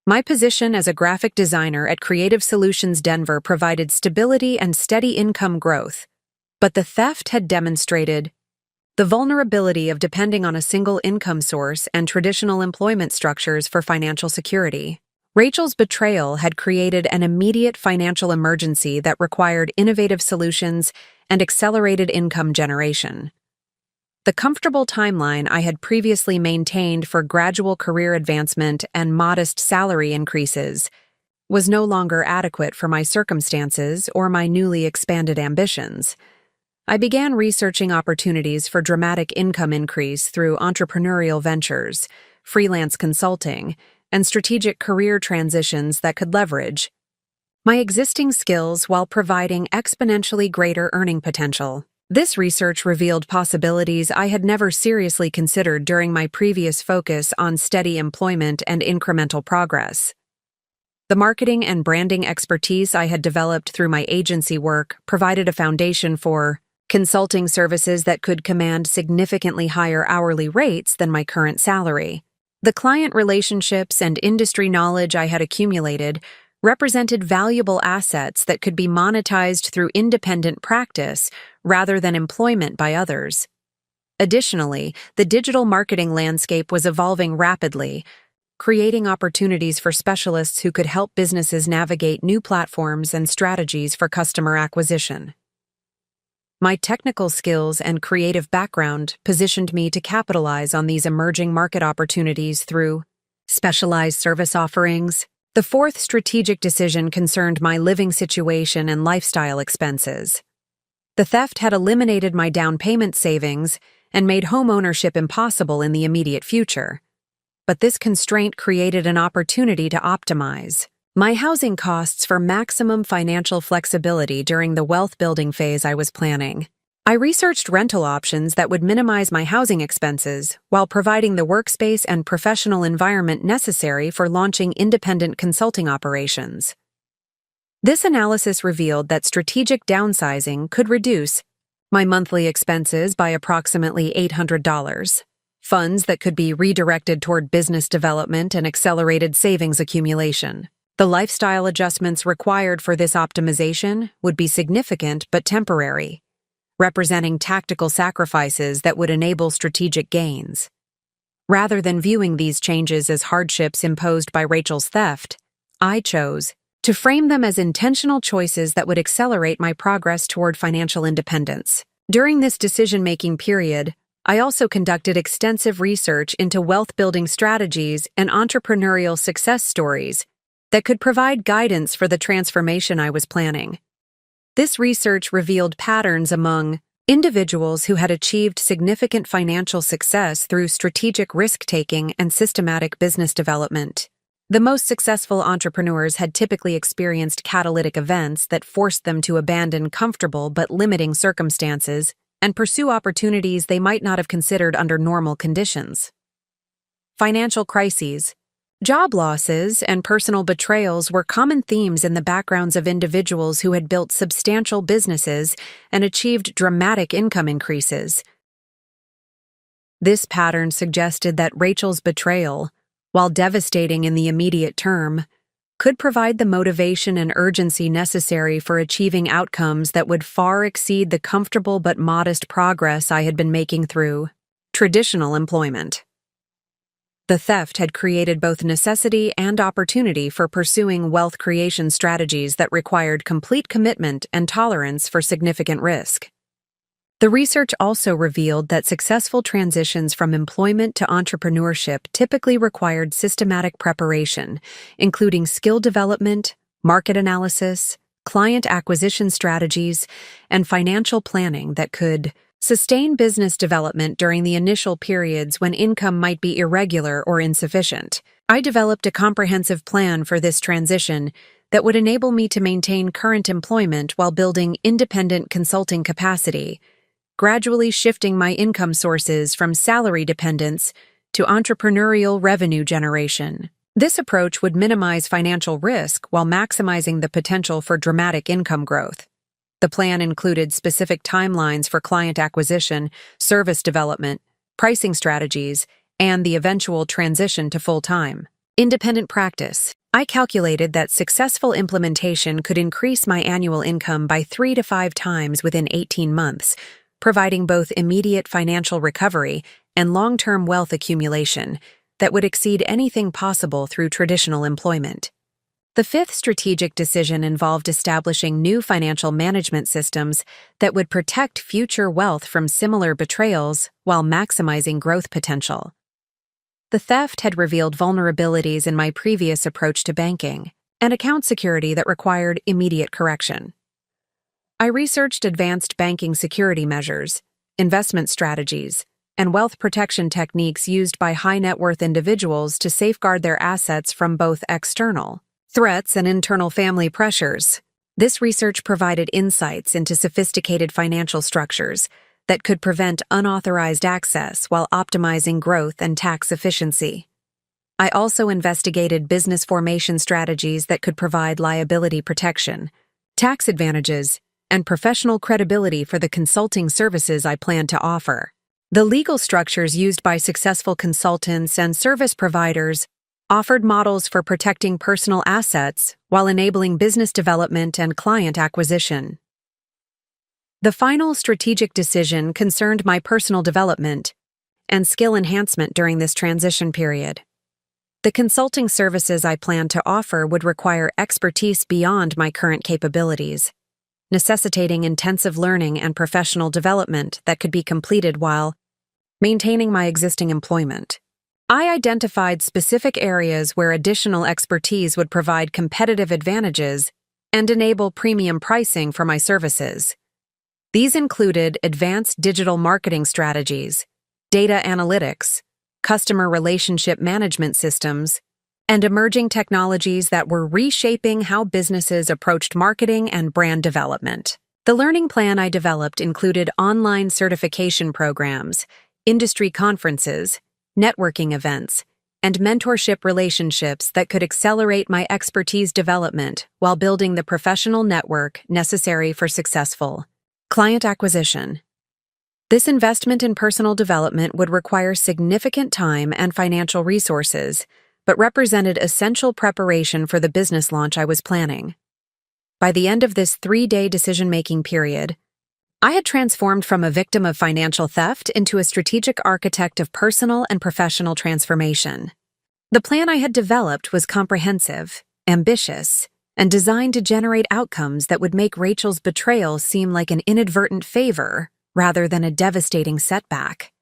My position as a graphic designer at Creative Solutions Denver provided stability and steady income growth, but the theft had demonstrated the vulnerability of depending on a single income source and traditional employment structures for financial security. Rachel's betrayal had created an immediate financial emergency that required innovative solutions and accelerated income generation. The comfortable timeline I had previously maintained for gradual career advancement and modest salary increases was no longer adequate for my circumstances or my newly expanded ambitions. I began researching opportunities for dramatic income increase through entrepreneurial ventures, freelance consulting, and strategic career transitions that could leverage my existing skills while providing exponentially greater earning potential. This research revealed possibilities I had never seriously considered during my previous focus on steady employment and incremental progress. The marketing and branding expertise I had developed through my agency work provided a foundation for consulting services that could command significantly higher hourly rates than my current salary. The client relationships and industry knowledge I had accumulated represented valuable assets that could be monetized through independent practice rather than employment by others. Additionally, the digital marketing landscape was evolving rapidly, creating opportunities for specialists who could help businesses navigate new platforms and strategies for customer acquisition. My technical skills and creative background positioned me to capitalize on these emerging market opportunities through specialized service offerings. The fourth strategic decision concerned my living situation and lifestyle expenses. The theft had eliminated my down payment savings and made home ownership impossible in the immediate future. But this constraint created an opportunity to optimize my housing costs for maximum financial flexibility during the wealth-building phase I was planning. I researched rental options that would minimize my housing expenses while providing the workspace and professional environment necessary for launching independent consulting operations. This analysis revealed that strategic downsizing could reduce my monthly expenses by approximately $800, funds that could be redirected toward business development and accelerated savings accumulation. The lifestyle adjustments required for this optimization would be significant but temporary, representing tactical sacrifices that would enable strategic gains. Rather than viewing these changes as hardships imposed by Rachel's theft, I chose to frame them as intentional choices that would accelerate my progress toward financial independence. During this decision-making period, I also conducted extensive research into wealth-building strategies and entrepreneurial success stories that could provide guidance for the transformation I was planning. This research revealed patterns among individuals who had achieved significant financial success through strategic risk-taking and systematic business development. The most successful entrepreneurs had typically experienced catalytic events that forced them to abandon comfortable but limiting circumstances and pursue opportunities they might not have considered under normal conditions. Financial crises, job losses, and personal betrayals were common themes in the backgrounds of individuals who had built substantial businesses and achieved dramatic income increases. This pattern suggested that Rachel's betrayal, while devastating in the immediate term, could provide the motivation and urgency necessary for achieving outcomes that would far exceed the comfortable but modest progress I had been making through traditional employment. The theft had created both necessity and opportunity for pursuing wealth creation strategies that required complete commitment and tolerance for significant risk. The research also revealed that successful transitions from employment to entrepreneurship typically required systematic preparation, including skill development, market analysis, client acquisition strategies, and financial planning that could sustain business development during the initial periods when income might be irregular or insufficient. I developed a comprehensive plan for this transition that would enable me to maintain current employment while building independent consulting capacity, gradually shifting my income sources from salary dependence to entrepreneurial revenue generation. This approach would minimize financial risk while maximizing the potential for dramatic income growth. The plan included specific timelines for client acquisition, service development, pricing strategies, and the eventual transition to full-time independent practice. I calculated that successful implementation could increase my annual income by 3 to 5 times within 18 months, providing both immediate financial recovery and long-term wealth accumulation that would exceed anything possible through traditional employment. The fifth strategic decision involved establishing new financial management systems that would protect future wealth from similar betrayals while maximizing growth potential. The theft had revealed vulnerabilities in my previous approach to banking and account security that required immediate correction. I researched advanced banking security measures, investment strategies, and wealth protection techniques used by high-net-worth individuals to safeguard their assets from both external threats and internal family pressures. This research provided insights into sophisticated financial structures that could prevent unauthorized access while optimizing growth and tax efficiency. I also investigated business formation strategies that could provide liability protection, tax advantages, and professional credibility for the consulting services I plan to offer. The legal structures used by successful consultants and service providers offered models for protecting personal assets while enabling business development and client acquisition. The final strategic decision concerned my personal development and skill enhancement during this transition period. The consulting services I plan to offer would require expertise beyond my current capabilities, necessitating intensive learning and professional development that could be completed while maintaining my existing employment. I identified specific areas where additional expertise would provide competitive advantages and enable premium pricing for my services. These included advanced digital marketing strategies, data analytics, customer relationship management systems, and emerging technologies that were reshaping how businesses approached marketing and brand development. The learning plan I developed included online certification programs, industry conferences, networking events, and mentorship relationships that could accelerate my expertise development while building the professional network necessary for successful Client acquisition. This investment in personal development would require significant time and financial resources, but represented essential preparation for the business launch I was planning. By the end of this 3-day decision-making period, I had transformed from a victim of financial theft into a strategic architect of personal and professional transformation. The plan I had developed was comprehensive, ambitious, and designed to generate outcomes that would make Rachel's betrayal seem like an inadvertent favor rather than a devastating setback.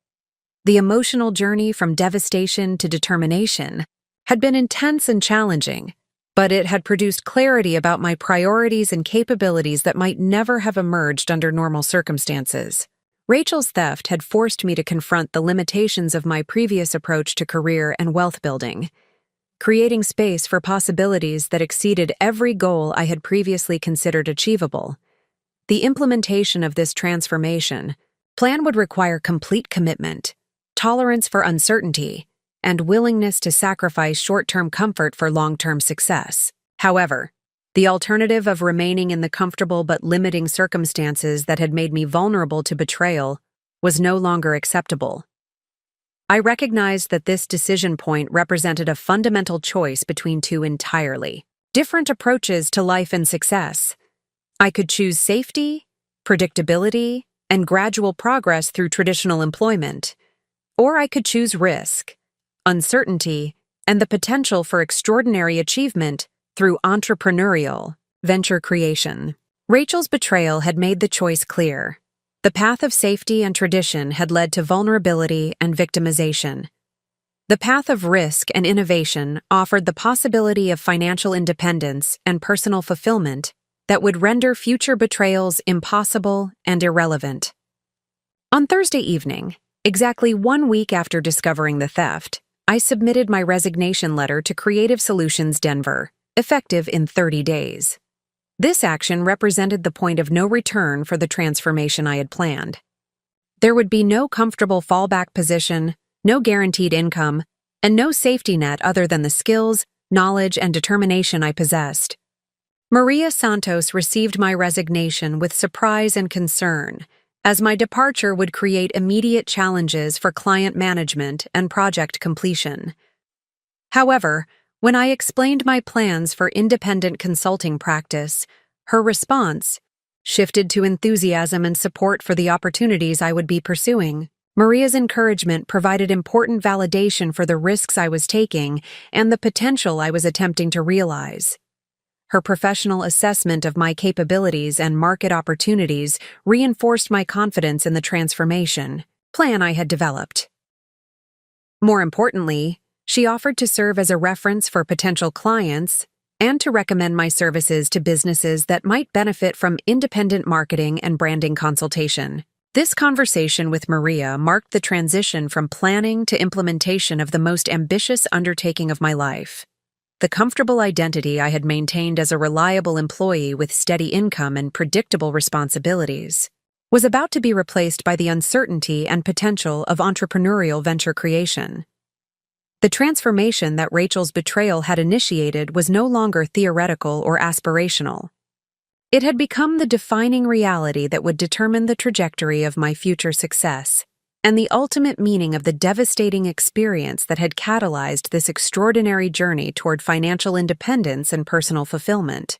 The emotional journey from devastation to determination had been intense and challenging, but it had produced clarity about my priorities and capabilities that might never have emerged under normal circumstances. Rachel's theft had forced me to confront the limitations of my previous approach to career and wealth building, creating space for possibilities that exceeded every goal I had previously considered achievable. The implementation of this transformation plan would require complete commitment, tolerance for uncertainty, and willingness to sacrifice short-term comfort for long-term success. However, the alternative of remaining in the comfortable but limiting circumstances that had made me vulnerable to betrayal was no longer acceptable. I recognized that this decision point represented a fundamental choice between two entirely different approaches to life and success. I could choose safety, predictability, and gradual progress through traditional employment, or I could choose risk, uncertainty, and the potential for extraordinary achievement through entrepreneurial venture creation. Rachel's betrayal had made the choice clear. The path of safety and tradition had led to vulnerability and victimization. The path of risk and innovation offered the possibility of financial independence and personal fulfillment that would render future betrayals impossible and irrelevant. On Thursday evening, exactly 1 week after discovering the theft, I submitted my resignation letter to Creative Solutions Denver, effective in 30 days. This action represented the point of no return for the transformation I had planned. There would be no comfortable fallback position, no guaranteed income, and no safety net other than the skills, knowledge, and determination I possessed. Maria Santos received my resignation with surprise and concern, as my departure would create immediate challenges for client management and project completion. However, when I explained my plans for independent consulting practice, her response shifted to enthusiasm and support for the opportunities I would be pursuing. Maria's encouragement provided important validation for the risks I was taking and the potential I was attempting to realize. Her professional assessment of my capabilities and market opportunities reinforced my confidence in the transformation plan I had developed. More importantly, she offered to serve as a reference for potential clients and to recommend my services to businesses that might benefit from independent marketing and branding consultation. This conversation with Maria marked the transition from planning to implementation of the most ambitious undertaking of my life. The comfortable identity I had maintained as a reliable employee with steady income and predictable responsibilities was about to be replaced by the uncertainty and potential of entrepreneurial venture creation. The transformation that Rachel's betrayal had initiated was no longer theoretical or aspirational. It had become the defining reality that would determine the trajectory of my future success and the ultimate meaning of the devastating experience that had catalyzed this extraordinary journey toward financial independence and personal fulfillment.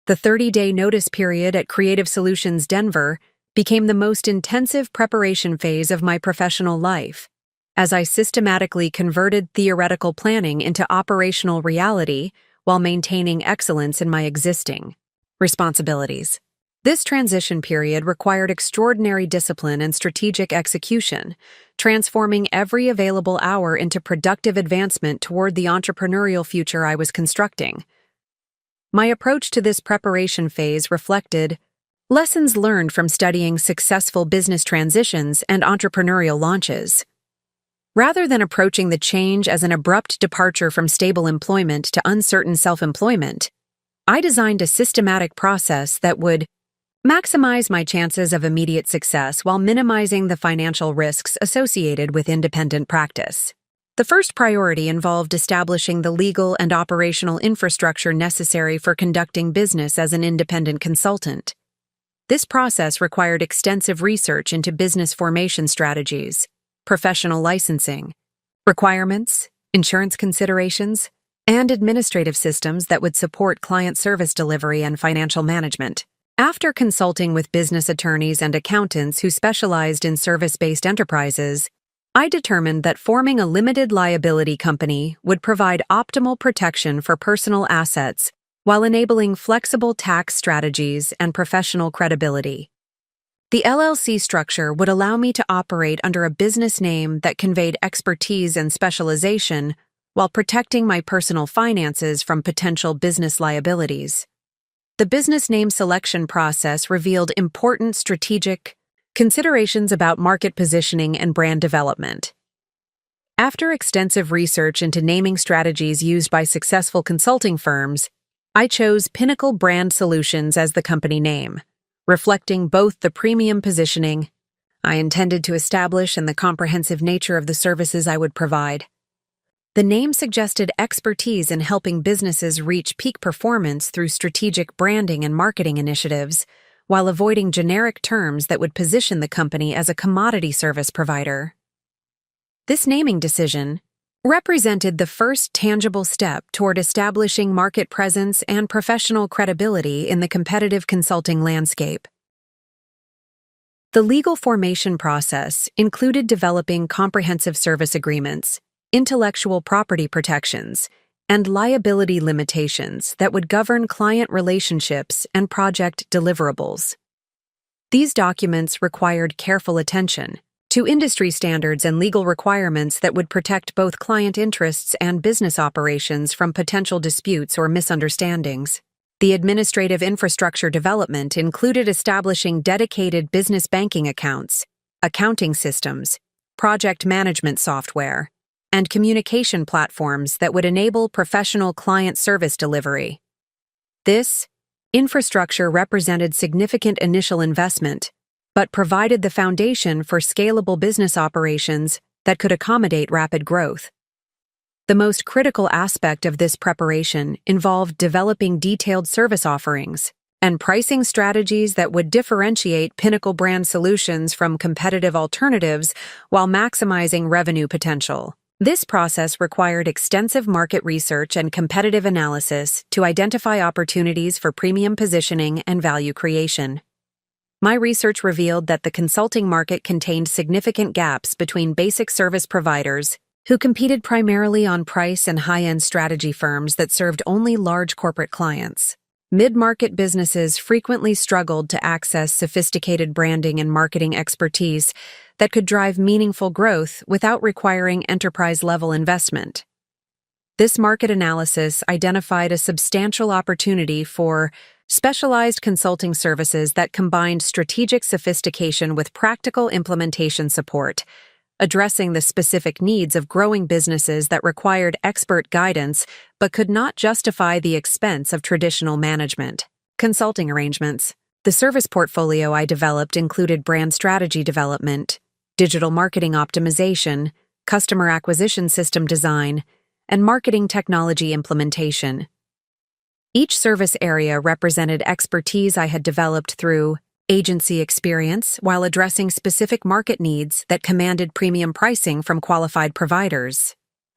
The 30-day notice period at Creative Solutions Denver became the most intensive preparation phase of my professional life, as I systematically converted theoretical planning into operational reality while maintaining excellence in my existing responsibilities. This transition period required extraordinary discipline and strategic execution, transforming every available hour into productive advancement toward the entrepreneurial future I was constructing. My approach to this preparation phase reflected lessons learned from studying successful business transitions and entrepreneurial launches. Rather than approaching the change as an abrupt departure from stable employment to uncertain self-employment, I designed a systematic process that would maximize my chances of immediate success while minimizing the financial risks associated with independent practice. The first priority involved establishing the legal and operational infrastructure necessary for conducting business as an independent consultant. This process required extensive research into business formation strategies, professional licensing, requirements, insurance considerations, and administrative systems that would support client service delivery and financial management. After consulting with business attorneys and accountants who specialized in service-based enterprises, I determined that forming a limited liability company would provide optimal protection for personal assets while enabling flexible tax strategies and professional credibility. The LLC structure would allow me to operate under a business name that conveyed expertise and specialization while protecting my personal finances from potential business liabilities. The business name selection process revealed important strategic considerations about market positioning and brand development. After extensive research into naming strategies used by successful consulting firms, I chose Pinnacle Brand Solutions as the company name, reflecting both the premium positioning I intended to establish and the comprehensive nature of the services I would provide. The name suggested expertise in helping businesses reach peak performance through strategic branding and marketing initiatives, while avoiding generic terms that would position the company as a commodity service provider. This naming decision represented the first tangible step toward establishing market presence and professional credibility in the competitive consulting landscape. The legal formation process included developing comprehensive service agreements, intellectual property protections, and liability limitations that would govern client relationships and project deliverables. These documents required careful attention to industry standards and legal requirements that would protect both client interests and business operations from potential disputes or misunderstandings. The administrative infrastructure development included establishing dedicated business banking accounts, accounting systems, project management software, and communication platforms that would enable professional client service delivery. This infrastructure represented significant initial investment, but provided the foundation for scalable business operations that could accommodate rapid growth. The most critical aspect of this preparation involved developing detailed service offerings and pricing strategies that would differentiate Pinnacle Brand Solutions from competitive alternatives while maximizing revenue potential. This process required extensive market research and competitive analysis to identify opportunities for premium positioning and value creation. My research revealed that the consulting market contained significant gaps between basic service providers who competed primarily on price and high-end strategy firms that served only large corporate clients. Mid-market businesses frequently struggled to access sophisticated branding and marketing expertise that could drive meaningful growth without requiring enterprise-level investment. This market analysis identified a substantial opportunity for specialized consulting services that combined strategic sophistication with practical implementation support, addressing the specific needs of growing businesses that required expert guidance but could not justify the expense of traditional management. Consulting arrangements. The service portfolio I developed included brand strategy development, digital marketing optimization, customer acquisition system design, and marketing technology implementation. Each service area represented expertise I had developed through agency experience while addressing specific market needs that commanded premium pricing from qualified providers.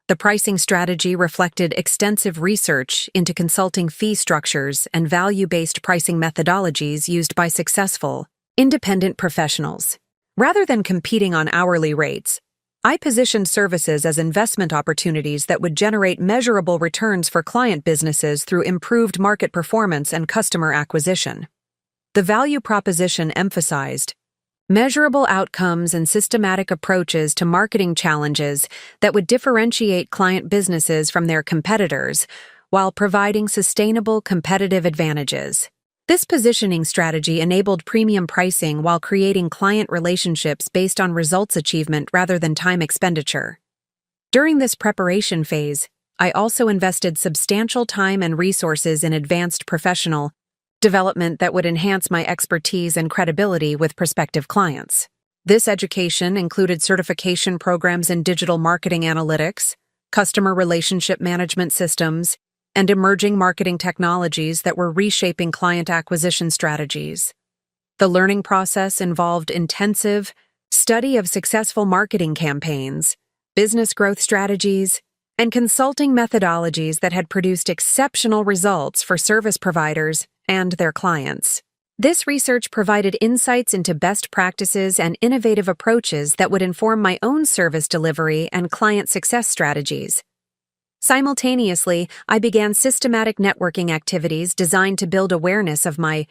The pricing strategy reflected extensive research into consulting fee structures and value-based pricing methodologies used by successful, independent professionals. Rather than competing on hourly rates, I positioned services as investment opportunities that would generate measurable returns for client businesses through improved market performance and customer acquisition. The value proposition emphasized measurable outcomes and systematic approaches to marketing challenges that would differentiate client businesses from their competitors while providing sustainable competitive advantages. This positioning strategy enabled premium pricing while creating client relationships based on results achievement rather than time expenditure. During this preparation phase, I also invested substantial time and resources in advanced professional development that would enhance my expertise and credibility with prospective clients. This education included certification programs in digital marketing analytics, customer relationship management systems, and emerging marketing technologies that were reshaping client acquisition strategies. The learning process involved intensive study of successful marketing campaigns, business growth strategies, and consulting methodologies that had produced exceptional results for service providers and their clients. This research provided insights into best practices and innovative approaches that would inform my own service delivery and client success strategies. Simultaneously, I began systematic networking activities designed to build awareness of my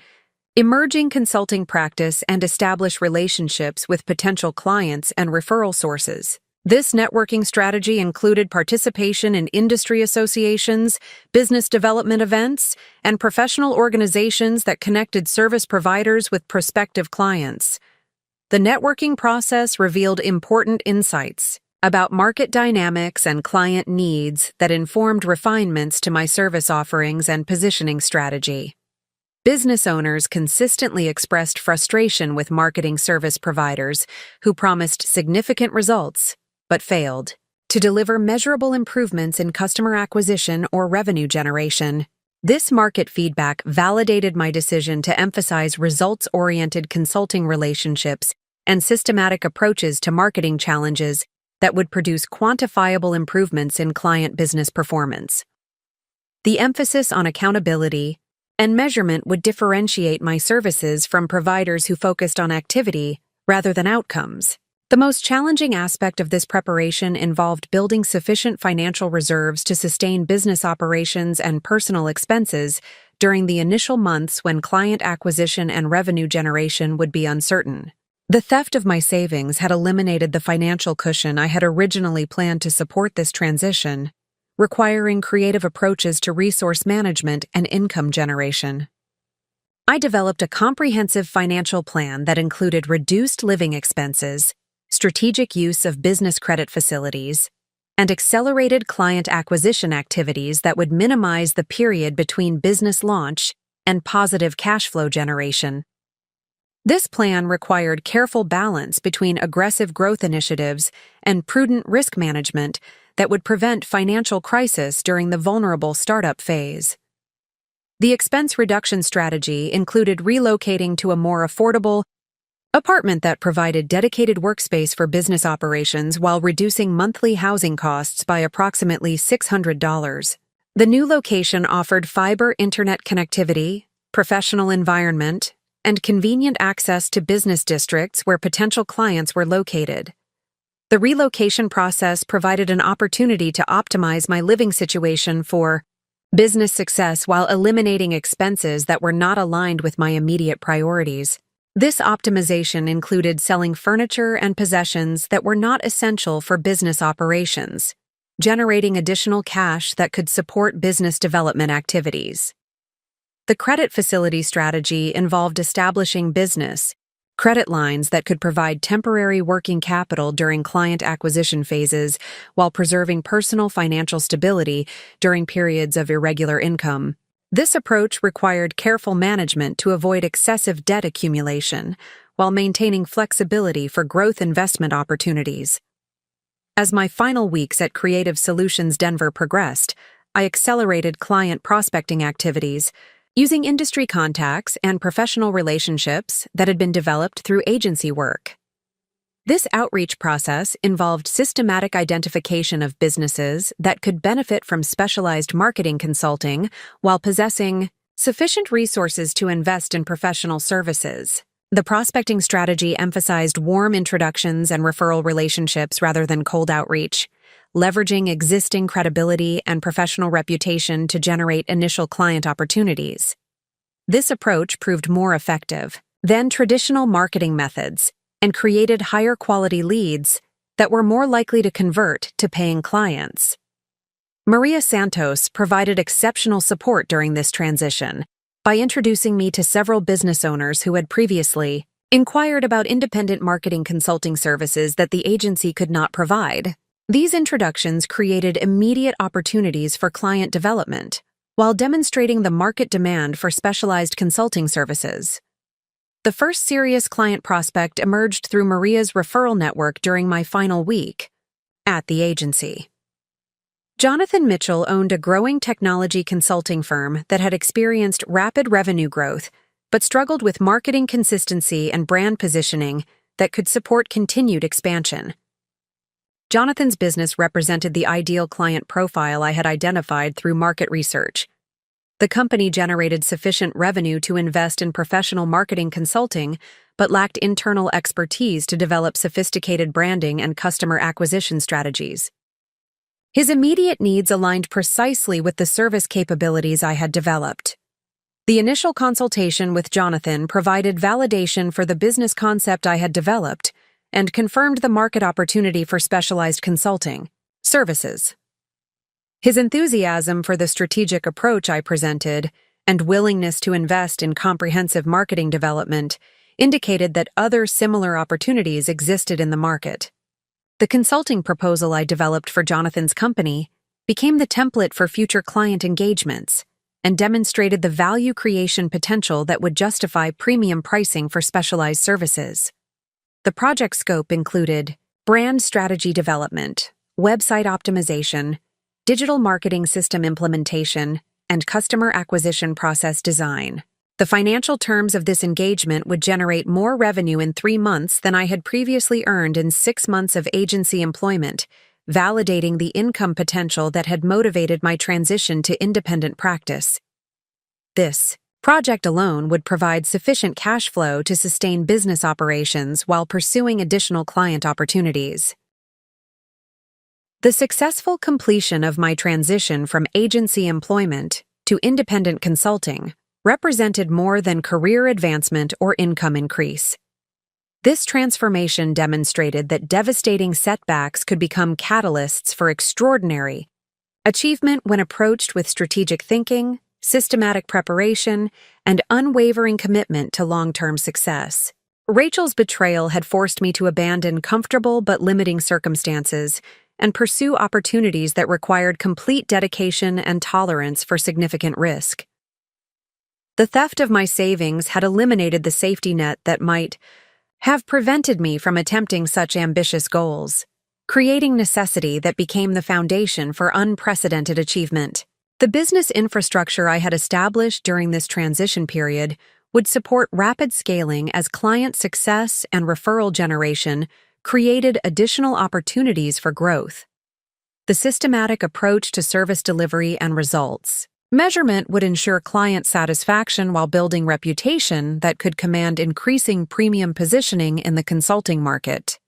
emerging consulting practice and establish relationships with potential clients and referral sources. This networking strategy included participation in industry associations, business development events, and professional organizations that connected service providers with prospective clients. The networking process revealed important insights about market dynamics and client needs that informed refinements to my service offerings and positioning strategy. Business owners consistently expressed frustration with marketing service providers who promised significant results but failed to deliver measurable improvements in customer acquisition or revenue generation. This market feedback validated my decision to emphasize results-oriented consulting relationships and systematic approaches to marketing challenges that would produce quantifiable improvements in client business performance. The emphasis on accountability and measurement would differentiate my services from providers who focused on activity rather than outcomes. The most challenging aspect of this preparation involved building sufficient financial reserves to sustain business operations and personal expenses during the initial months when client acquisition and revenue generation would be uncertain. The theft of my savings had eliminated the financial cushion I had originally planned to support this transition, requiring creative approaches to resource management and income generation. I developed a comprehensive financial plan that included reduced living expenses, strategic use of business credit facilities, and accelerated client acquisition activities that would minimize the period between business launch and positive cash flow generation. This plan required careful balance between aggressive growth initiatives and prudent risk management that would prevent financial crisis during the vulnerable startup phase. The expense reduction strategy included relocating to a more affordable apartment that provided dedicated workspace for business operations while reducing monthly housing costs by approximately $600. The new location offered fiber internet connectivity, professional environment, and convenient access to business districts where potential clients were located. The relocation process provided an opportunity to optimize my living situation for business success while eliminating expenses that were not aligned with my immediate priorities. This optimization included selling furniture and possessions that were not essential for business operations, generating additional cash that could support business development activities. The credit facility strategy involved establishing business credit lines that could provide temporary working capital during client acquisition phases while preserving personal financial stability during periods of irregular income. This approach required careful management to avoid excessive debt accumulation while maintaining flexibility for growth investment opportunities. As my final weeks at Creative Solutions Denver progressed, I accelerated client prospecting activities, using industry contacts and professional relationships that had been developed through agency work. This outreach process involved systematic identification of businesses that could benefit from specialized marketing consulting while possessing sufficient resources to invest in professional services. The prospecting strategy emphasized warm introductions and referral relationships rather than cold outreach, leveraging existing credibility and professional reputation to generate initial client opportunities. This approach proved more effective than traditional marketing methods and created higher quality leads that were more likely to convert to paying clients. Maria Santos provided exceptional support during this transition by introducing me to several business owners who had previously inquired about independent marketing consulting services that the agency could not provide. These introductions created immediate opportunities for client development, while demonstrating the market demand for specialized consulting services. The first serious client prospect emerged through Maria's referral network during my final week at the agency. Jonathan Mitchell owned a growing technology consulting firm that had experienced rapid revenue growth but struggled with marketing consistency and brand positioning that could support continued expansion. Jonathan's business represented the ideal client profile I had identified through market research. The company generated sufficient revenue to invest in professional marketing consulting, but lacked internal expertise to develop sophisticated branding and customer acquisition strategies. His immediate needs aligned precisely with the service capabilities I had developed. The initial consultation with Jonathan provided validation for the business concept I had developed and confirmed the market opportunity for specialized consulting services. His enthusiasm for the strategic approach I presented and willingness to invest in comprehensive marketing development indicated that other similar opportunities existed in the market. The consulting proposal I developed for Jonathan's company became the template for future client engagements and demonstrated the value creation potential that would justify premium pricing for specialized services. The project scope included brand strategy development, website optimization, digital marketing system implementation, and customer acquisition process design. The financial terms of this engagement would generate more revenue in 3 months than I had previously earned in 6 months of agency employment, validating the income potential that had motivated my transition to independent practice. This project alone would provide sufficient cash flow to sustain business operations while pursuing additional client opportunities. The successful completion of my transition from agency employment to independent consulting represented more than career advancement or income increase. This transformation demonstrated that devastating setbacks could become catalysts for extraordinary achievement when approached with strategic thinking, systematic preparation, and unwavering commitment to long-term success. Rachel's betrayal had forced me to abandon comfortable but limiting circumstances and pursue opportunities that required complete dedication and tolerance for significant risk. The theft of my savings had eliminated the safety net that might have prevented me from attempting such ambitious goals, creating necessity that became the foundation for unprecedented achievement. The business infrastructure I had established during this transition period would support rapid scaling as client success and referral generation created additional opportunities for growth. The systematic approach to service delivery and results measurement would ensure client satisfaction while building reputation that could command increasing premium positioning in the consulting market.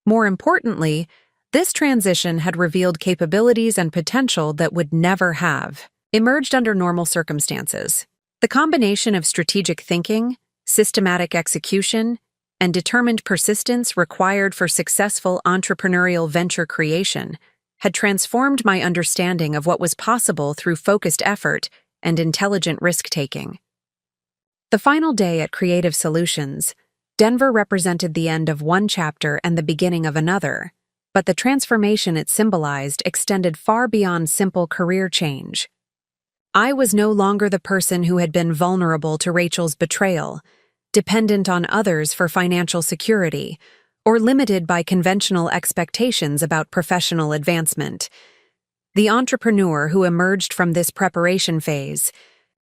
More importantly, this transition had revealed capabilities and potential that would never have emerged under normal circumstances. The combination of strategic thinking, systematic execution, and determined persistence required for successful entrepreneurial venture creation had transformed my understanding of what was possible through focused effort and intelligent risk-taking. The final day at Creative Solutions, Denver represented the end of one chapter and the beginning of another, but the transformation it symbolized extended far beyond simple career change. I was no longer the person who had been vulnerable to Rachel's betrayal, dependent on others for financial security, or limited by conventional expectations about professional advancement. The entrepreneur who emerged from this preparation phase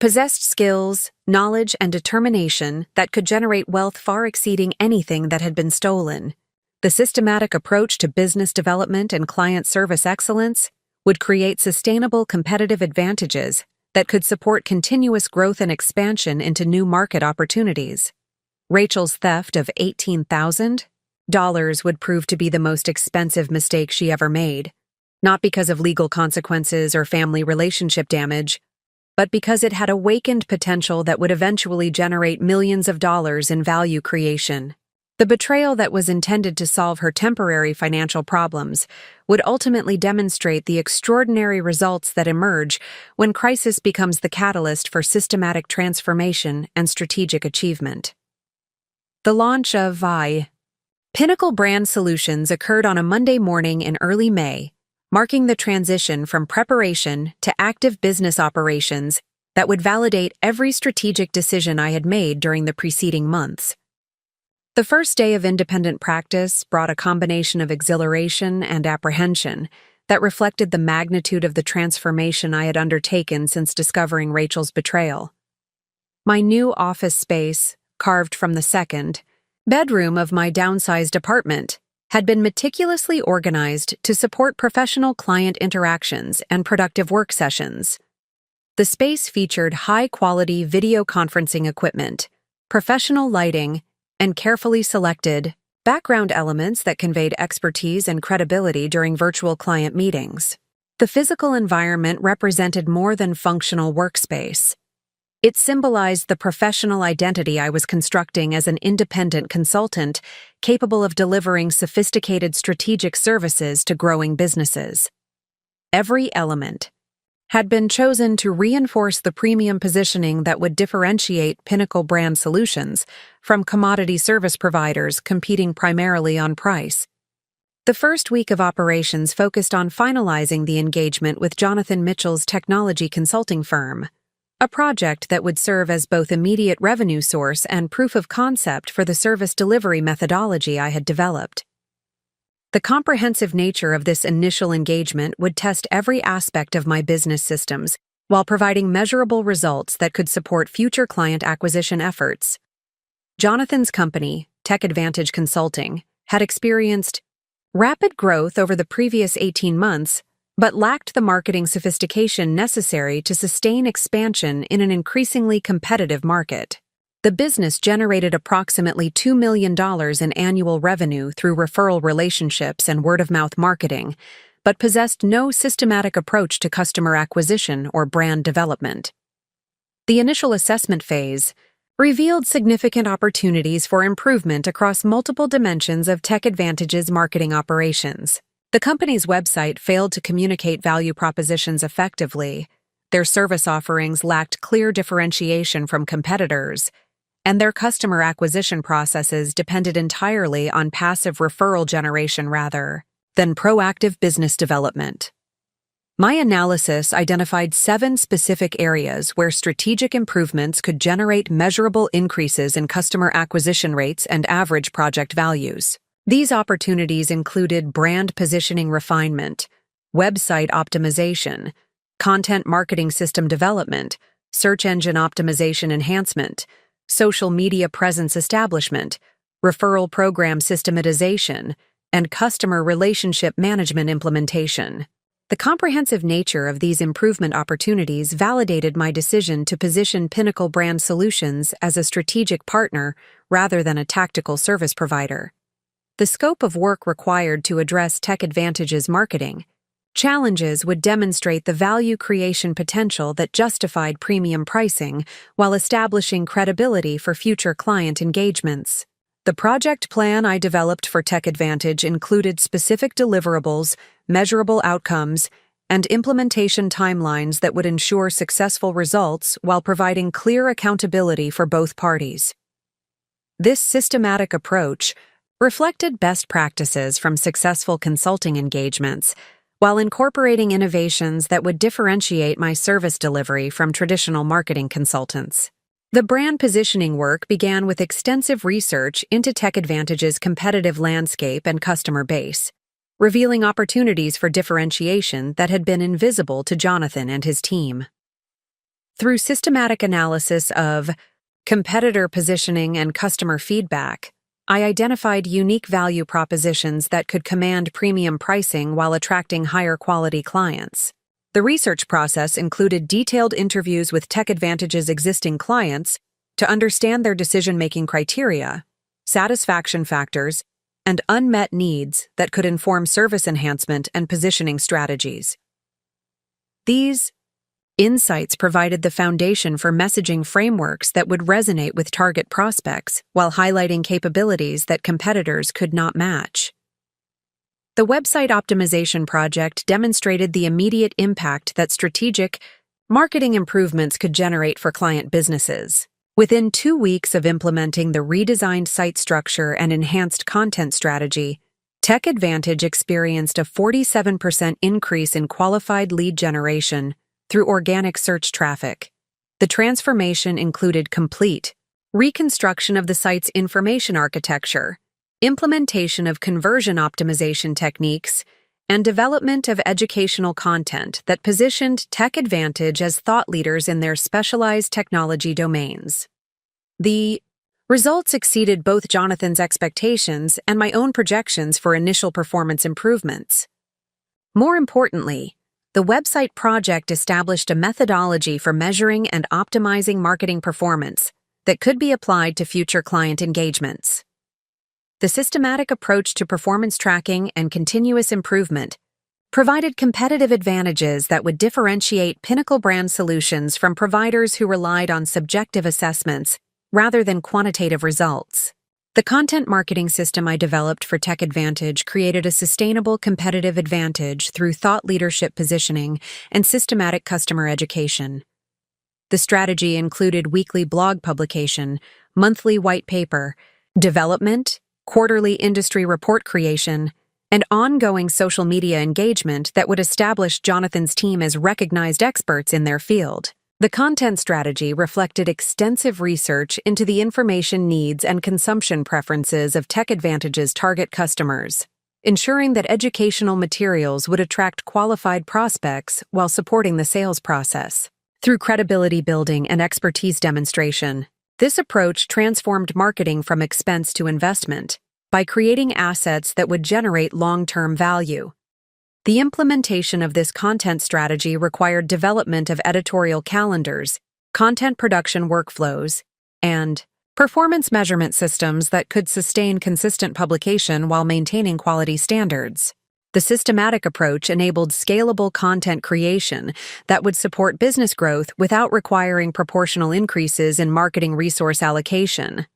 possessed skills, knowledge, and determination that could generate wealth far exceeding anything that had been stolen. The systematic approach to business development and client service excellence would create sustainable competitive advantages that could support continuous growth and expansion into new market opportunities. Rachel's theft of $18,000 would prove to be the most expensive mistake she ever made, not because of legal consequences or family relationship damage, but because it had awakened potential that would eventually generate millions of dollars in value creation. The betrayal that was intended to solve her temporary financial problems would ultimately demonstrate the extraordinary results that emerge when crisis becomes the catalyst for systematic transformation and strategic achievement. The launch of Pinnacle Brand Solutions occurred on a Monday morning in early May, marking the transition from preparation to active business operations that would validate every strategic decision I had made during the preceding months. The first day of independent practice brought a combination of exhilaration and apprehension that reflected the magnitude of the transformation I had undertaken since discovering Rachel's betrayal. My new office space, carved from the second bedroom of my downsized apartment, had been meticulously organized to support professional client interactions and productive work sessions. The space featured high-quality video conferencing equipment, professional lighting, and carefully selected background elements that conveyed expertise and credibility during virtual client meetings. The physical environment represented more than functional workspace. It symbolized the professional identity I was constructing as an independent consultant capable of delivering sophisticated strategic services to growing businesses. Every element had been chosen to reinforce the premium positioning that would differentiate Pinnacle Brand Solutions from commodity service providers competing primarily on price. The first week of operations focused on finalizing the engagement with Jonathan Mitchell's technology consulting firm, a project that would serve as both immediate revenue source and proof of concept for the service delivery methodology I had developed. The comprehensive nature of this initial engagement would test every aspect of my business systems while providing measurable results that could support future client acquisition efforts. Jonathan's company, Tech Advantage Consulting, had experienced rapid growth over the previous 18 months, but lacked the marketing sophistication necessary to sustain expansion in an increasingly competitive market. The business generated approximately $2 million in annual revenue through referral relationships and word-of-mouth marketing, but possessed no systematic approach to customer acquisition or brand development. The initial assessment phase revealed significant opportunities for improvement across multiple dimensions of Tech Advantage's marketing operations. The company's website failed to communicate value propositions effectively, their service offerings lacked clear differentiation from competitors, and their customer acquisition processes depended entirely on passive referral generation rather than proactive business development. My analysis identified 7 specific areas where strategic improvements could generate measurable increases in customer acquisition rates and average project values. These opportunities included brand positioning refinement, website optimization, content marketing system development, search engine optimization enhancement, social media presence establishment, referral program systematization, and customer relationship management implementation. The comprehensive nature of these improvement opportunities validated my decision to position Pinnacle Brand Solutions as a strategic partner rather than a tactical service provider. The scope of work required to address Tech Advantage's marketing challenges would demonstrate the value creation potential that justified premium pricing while establishing credibility for future client engagements. The project plan I developed for Tech Advantage included specific deliverables, measurable outcomes, and implementation timelines that would ensure successful results while providing clear accountability for both parties. This systematic approach reflected best practices from successful consulting engagements, while incorporating innovations that would differentiate my service delivery from traditional marketing consultants. The brand positioning work began with extensive research into Tech Advantage's competitive landscape and customer base, revealing opportunities for differentiation that had been invisible to Jonathan and his team. Through systematic analysis of competitor positioning and customer feedback, I identified unique value propositions that could command premium pricing while attracting higher quality clients. The research process included detailed interviews with Tech Advantage's existing clients to understand their decision-making criteria, satisfaction factors, and unmet needs that could inform service enhancement and positioning strategies. These insights provided the foundation for messaging frameworks that would resonate with target prospects while highlighting capabilities that competitors could not match. The website optimization project demonstrated the immediate impact that strategic marketing improvements could generate for client businesses. Within 2 weeks of implementing the redesigned site structure and enhanced content strategy, Tech Advantage experienced a 47% increase in qualified lead generation through organic search traffic. The transformation included complete reconstruction of the site's information architecture, implementation of conversion optimization techniques, and development of educational content that positioned Tech Advantage as thought leaders in their specialized technology domains. The results exceeded both Jonathan's expectations and my own projections for initial performance improvements. More importantly, the website project established a methodology for measuring and optimizing marketing performance that could be applied to future client engagements. The systematic approach to performance tracking and continuous improvement provided competitive advantages that would differentiate Pinnacle brand solutions from providers who relied on subjective assessments rather than quantitative results. The content marketing system I developed for Tech Advantage created a sustainable competitive advantage through thought leadership positioning and systematic customer education. The strategy included weekly blog publication, monthly white paper, development, quarterly industry report creation, and ongoing social media engagement that would establish Jonathan's team as recognized experts in their field. The content strategy reflected extensive research into the information needs and consumption preferences of Tech Advantage's target customers, ensuring that educational materials would attract qualified prospects while supporting the sales process. Through credibility building and expertise demonstration, this approach transformed marketing from expense to investment by creating assets that would generate long-term value. The implementation of this content strategy required development of editorial calendars, content production workflows, and performance measurement systems that could sustain consistent publication while maintaining quality standards. The systematic approach enabled scalable content creation that would support business growth without requiring proportional increases in marketing resource allocation.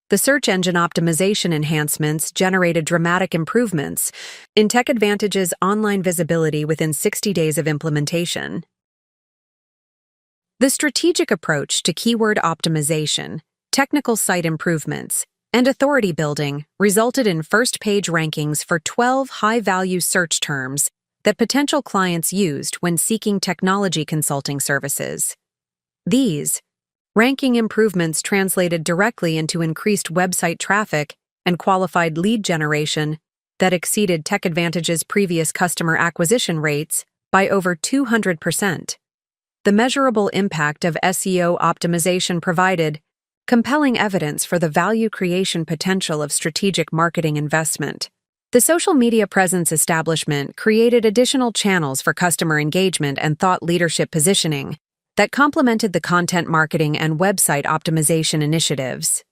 The search engine optimization enhancements generated dramatic improvements in Tech Advantage's online visibility within 60 days of implementation. The strategic approach to keyword optimization, technical site improvements, and authority building resulted in first-page rankings for 12 high-value search terms that potential clients used when seeking technology consulting services. These ranking improvements translated directly into increased website traffic and qualified lead generation that exceeded Tech Advantage's previous customer acquisition rates by over 200%. The measurable impact of SEO optimization provided compelling evidence for the value creation potential of strategic marketing investment. The social media presence establishment created additional channels for customer engagement and thought leadership positioning that complemented the content marketing and website optimization initiatives.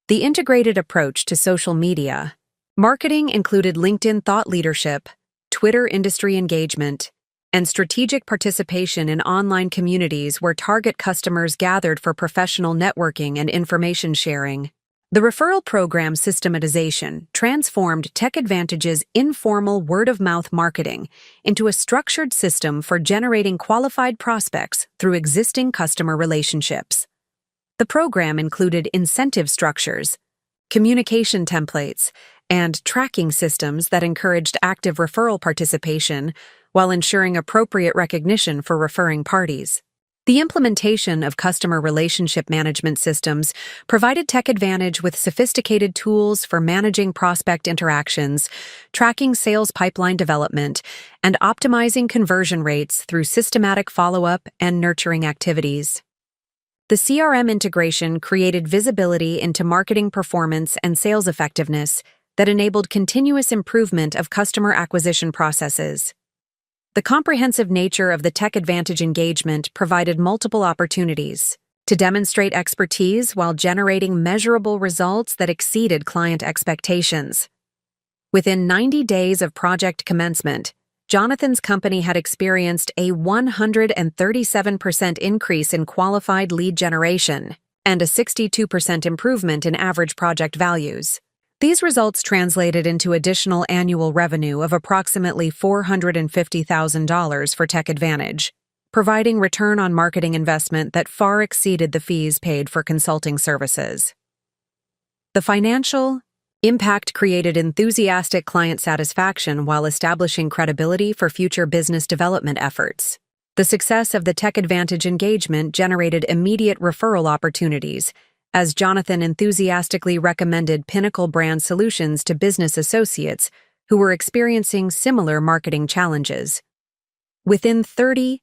The integrated approach to social media marketing included LinkedIn thought leadership, Twitter industry engagement, and strategic participation in online communities where target customers gathered for professional networking and information sharing. The referral program systematization transformed Tech Advantage's informal word-of-mouth marketing into a structured system for generating qualified prospects through existing customer relationships. The program included incentive structures, communication templates, and tracking systems that encouraged active referral participation while ensuring appropriate recognition for referring parties. The implementation of customer relationship management systems provided Tech Advantage with sophisticated tools for managing prospect interactions, tracking sales pipeline development, and optimizing conversion rates through systematic follow-up and nurturing activities. The CRM integration created visibility into marketing performance and sales effectiveness that enabled continuous improvement of customer acquisition processes. The comprehensive nature of the Tech Advantage engagement provided multiple opportunities to demonstrate expertise while generating measurable results that exceeded client expectations. Within 90 days of project commencement, Jonathan's company had experienced a 137% increase in qualified lead generation and a 62% improvement in average project values. These results translated into additional annual revenue of approximately $450,000 for Tech Advantage, providing return on marketing investment that far exceeded the fees paid for consulting services. The financial impact created enthusiastic client satisfaction while establishing credibility for future business development efforts. The success of the Tech Advantage engagement generated immediate referral opportunities, as Jonathan enthusiastically recommended Pinnacle brand solutions to business associates who were experiencing similar marketing challenges. Within 30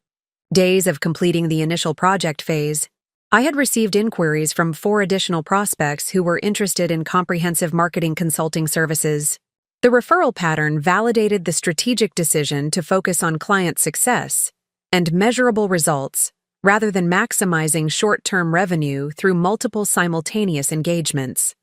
days of completing the initial project phase, I had received inquiries from 4 additional prospects who were interested in comprehensive marketing consulting services. The referral pattern validated the strategic decision to focus on client success and measurable results rather than maximizing short-term revenue through multiple simultaneous engagements.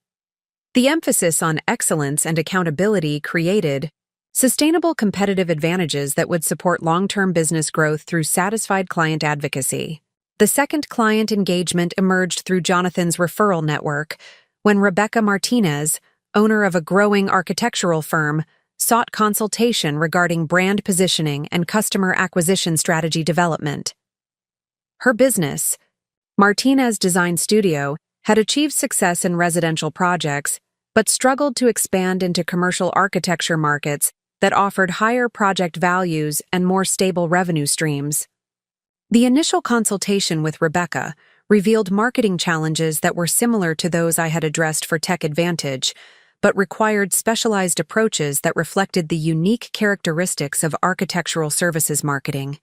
The emphasis on excellence and accountability created sustainable competitive advantages that would support long-term business growth through satisfied client advocacy. The second client engagement emerged through Jonathan's referral network when Rebecca Martinez, owner of a growing architectural firm, sought consultation regarding brand positioning and customer acquisition strategy development. Her business, Martinez Design Studio, had achieved success in residential projects, but struggled to expand into commercial architecture markets that offered higher project values and more stable revenue streams. The initial consultation with Rebecca revealed marketing challenges that were similar to those I had addressed for Tech Advantage, but required specialized approaches that reflected the unique characteristics of architectural services marketing.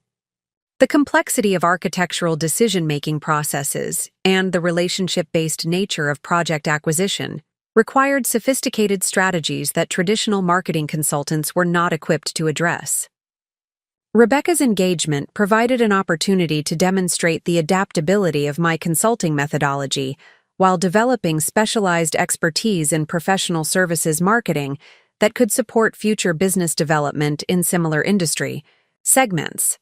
The complexity of architectural decision-making processes and the relationship-based nature of project acquisition required sophisticated strategies that traditional marketing consultants were not equipped to address. Rebecca's engagement provided an opportunity to demonstrate the adaptability of my consulting methodology while developing specialized expertise in professional services marketing that could support future business development in similar industry segments.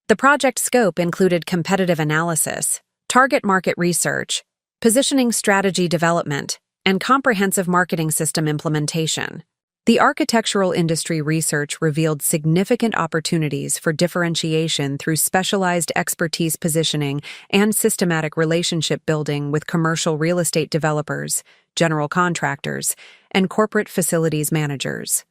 The project scope included competitive analysis, target market research, positioning strategy development, and comprehensive marketing system implementation. The architectural industry research revealed significant opportunities for differentiation through specialized expertise positioning and systematic relationship building with commercial real estate developers, general contractors, and corporate facilities managers.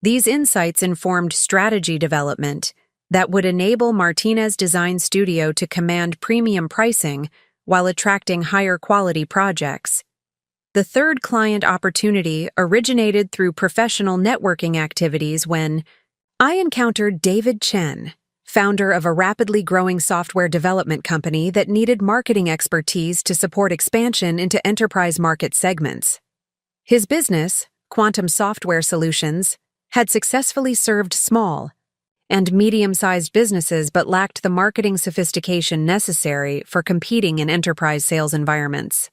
These insights informed strategy development that would enable Martinez Design Studio to command premium pricing while attracting higher quality projects. The third client opportunity originated through professional networking activities when I encountered David Chen, founder of a rapidly growing software development company that needed marketing expertise to support expansion into enterprise market segments. His business, Quantum Software Solutions, had successfully served small and medium-sized businesses but lacked the marketing sophistication necessary for competing in enterprise sales environments.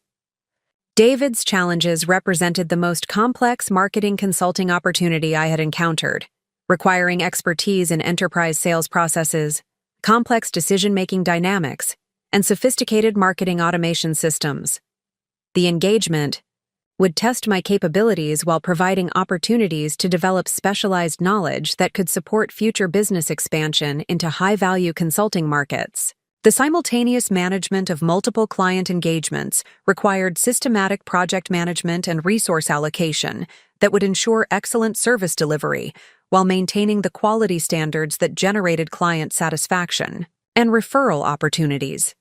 David's challenges represented the most complex marketing consulting opportunity I had encountered, requiring expertise in enterprise sales processes, complex decision-making dynamics, and sophisticated marketing automation systems. The engagement would test my capabilities while providing opportunities to develop specialized knowledge that could support future business expansion into high-value consulting markets. The simultaneous management of multiple client engagements required systematic project management and resource allocation that would ensure excellent service delivery while maintaining the quality standards that generated client satisfaction and referral opportunities.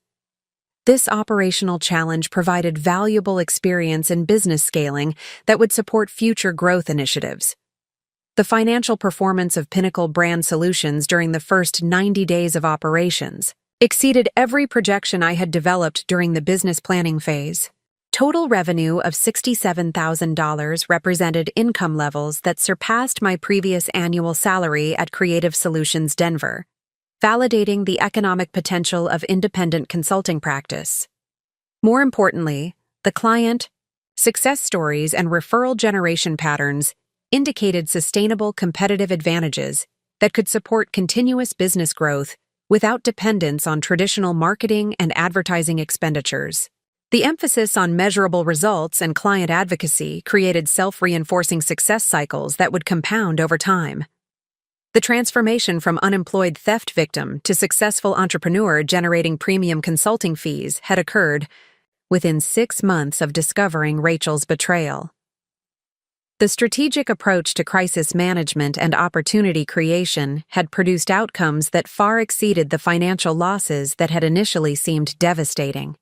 This operational challenge provided valuable experience in business scaling that would support future growth initiatives. The financial performance of Pinnacle Brand Solutions during the first 90 days of operations exceeded every projection I had developed during the business planning phase. Total revenue of $67,000 represented income levels that surpassed my previous annual salary at Creative Solutions Denver, validating the economic potential of independent consulting practice. More importantly, the client, success stories, and referral generation patterns indicated sustainable competitive advantages that could support continuous business growth without dependence on traditional marketing and advertising expenditures. The emphasis on measurable results and client advocacy created self-reinforcing success cycles that would compound over time. The transformation from unemployed theft victim to successful entrepreneur generating premium consulting fees had occurred within 6 months of discovering Rachel's betrayal. The strategic approach to crisis management and opportunity creation had produced outcomes that far exceeded the financial losses that had initially seemed devastating.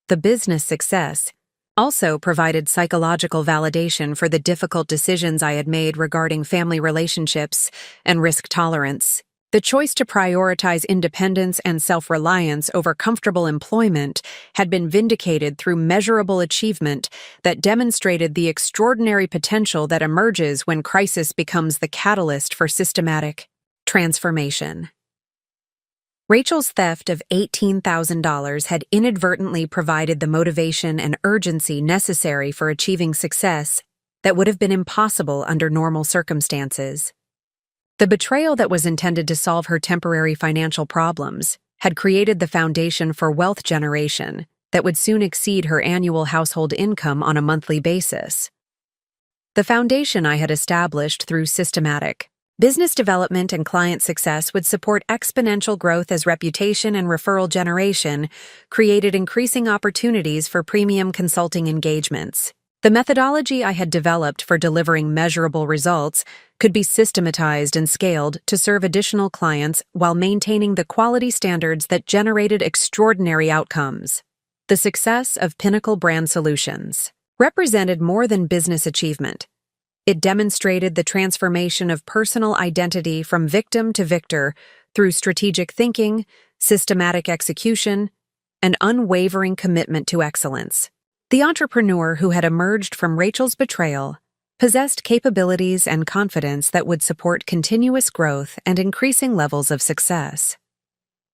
The business success also provided psychological validation for the difficult decisions I had made regarding family relationships and risk tolerance. The choice to prioritize independence and self-reliance over comfortable employment had been vindicated through measurable achievement that demonstrated the extraordinary potential that emerges when crisis becomes the catalyst for systematic transformation. Rachel's theft of $18,000 had inadvertently provided the motivation and urgency necessary for achieving success that would have been impossible under normal circumstances. The betrayal that was intended to solve her temporary financial problems had created the foundation for wealth generation that would soon exceed her annual household income on a monthly basis. The foundation I had established through systematic business development and client success would support exponential growth as reputation and referral generation created increasing opportunities for premium consulting engagements. The methodology I had developed for delivering measurable results could be systematized and scaled to serve additional clients while maintaining the quality standards that generated extraordinary outcomes. The success of Pinnacle Brand Solutions represented more than business achievement. It demonstrated the transformation of personal identity from victim to victor through strategic thinking, systematic execution, and unwavering commitment to excellence. The entrepreneur who had emerged from Rachel's betrayal possessed capabilities and confidence that would support continuous growth and increasing levels of success.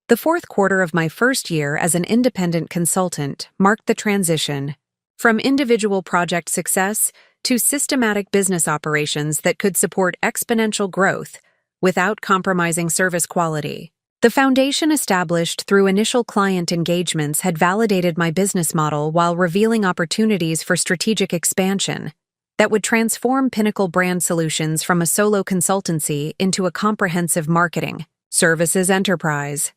The fourth quarter of my first year as an independent consultant marked the transition from individual project success to systematic business operations that could support exponential growth without compromising service quality. The foundation established through initial client engagements had validated my business model while revealing opportunities for strategic expansion that would transform Pinnacle Brand Solutions from a solo consultancy into a comprehensive marketing services enterprise.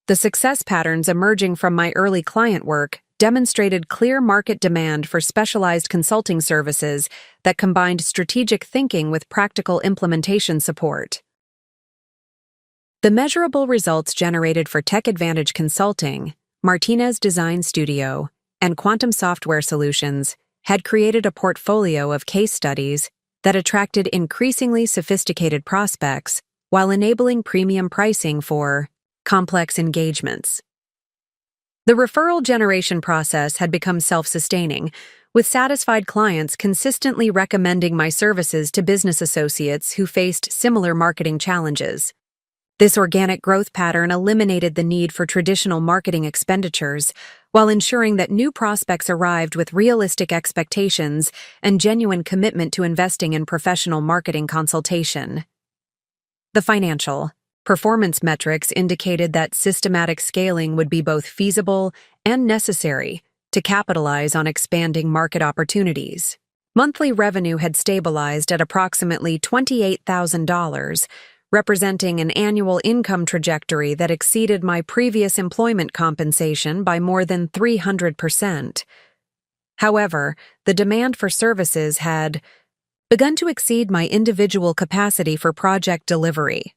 The success patterns emerging from my early client work demonstrated clear market demand for specialized consulting services that combined strategic thinking with practical implementation support. The measurable results generated for Tech Advantage Consulting, Martinez Design Studio, and Quantum Software Solutions had created a portfolio of case studies that attracted increasingly sophisticated prospects while enabling premium pricing for complex engagements. The referral generation process had become self-sustaining, with satisfied clients consistently recommending my services to business associates who faced similar marketing challenges. This organic growth pattern eliminated the need for traditional marketing expenditures while ensuring that new prospects arrived with realistic expectations and genuine commitment to investing in professional marketing consultation. The financial performance metrics indicated that systematic scaling would be both feasible and necessary to capitalize on expanding market opportunities. Monthly revenue had stabilized at approximately $28,000, representing an annual income trajectory that exceeded my previous employment compensation by more than 300%. However, the demand for services had begun to exceed my individual capacity for project delivery.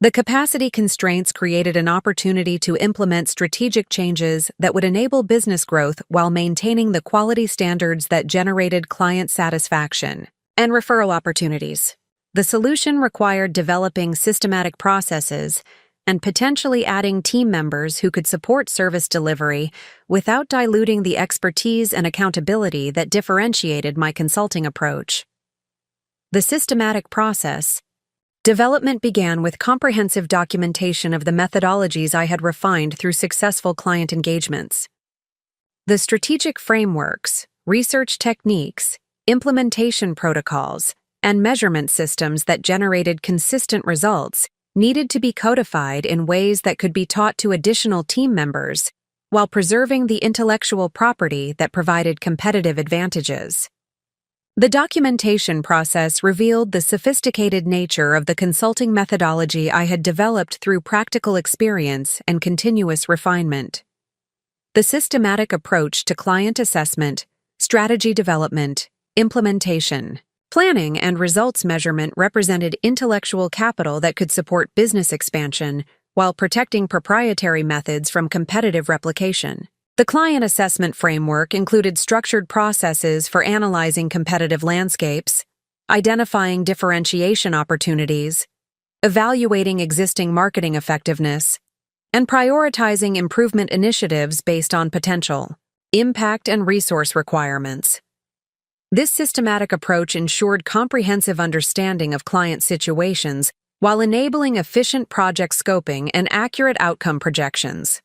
The capacity constraints created an opportunity to implement strategic changes that would enable business growth while maintaining the quality standards that generated client satisfaction and referral opportunities. The solution required developing systematic processes and potentially adding team members who could support service delivery without diluting the expertise and accountability that differentiated my consulting approach. The systematic process development began with comprehensive documentation of the methodologies I had refined through successful client engagements. The strategic frameworks, research techniques, implementation protocols, and measurement systems that generated consistent results needed to be codified in ways that could be taught to additional team members while preserving the intellectual property that provided competitive advantages. The documentation process revealed the sophisticated nature of the consulting methodology I had developed through practical experience and continuous refinement. The systematic approach to client assessment, strategy development, implementation, planning, and results measurement represented intellectual capital that could support business expansion while protecting proprietary methods from competitive replication. The client assessment framework included structured processes for analyzing competitive landscapes, identifying differentiation opportunities, evaluating existing marketing effectiveness, and prioritizing improvement initiatives based on potential, impact, and resource requirements. This systematic approach ensured comprehensive understanding of client situations while enabling efficient project scoping and accurate outcome projections.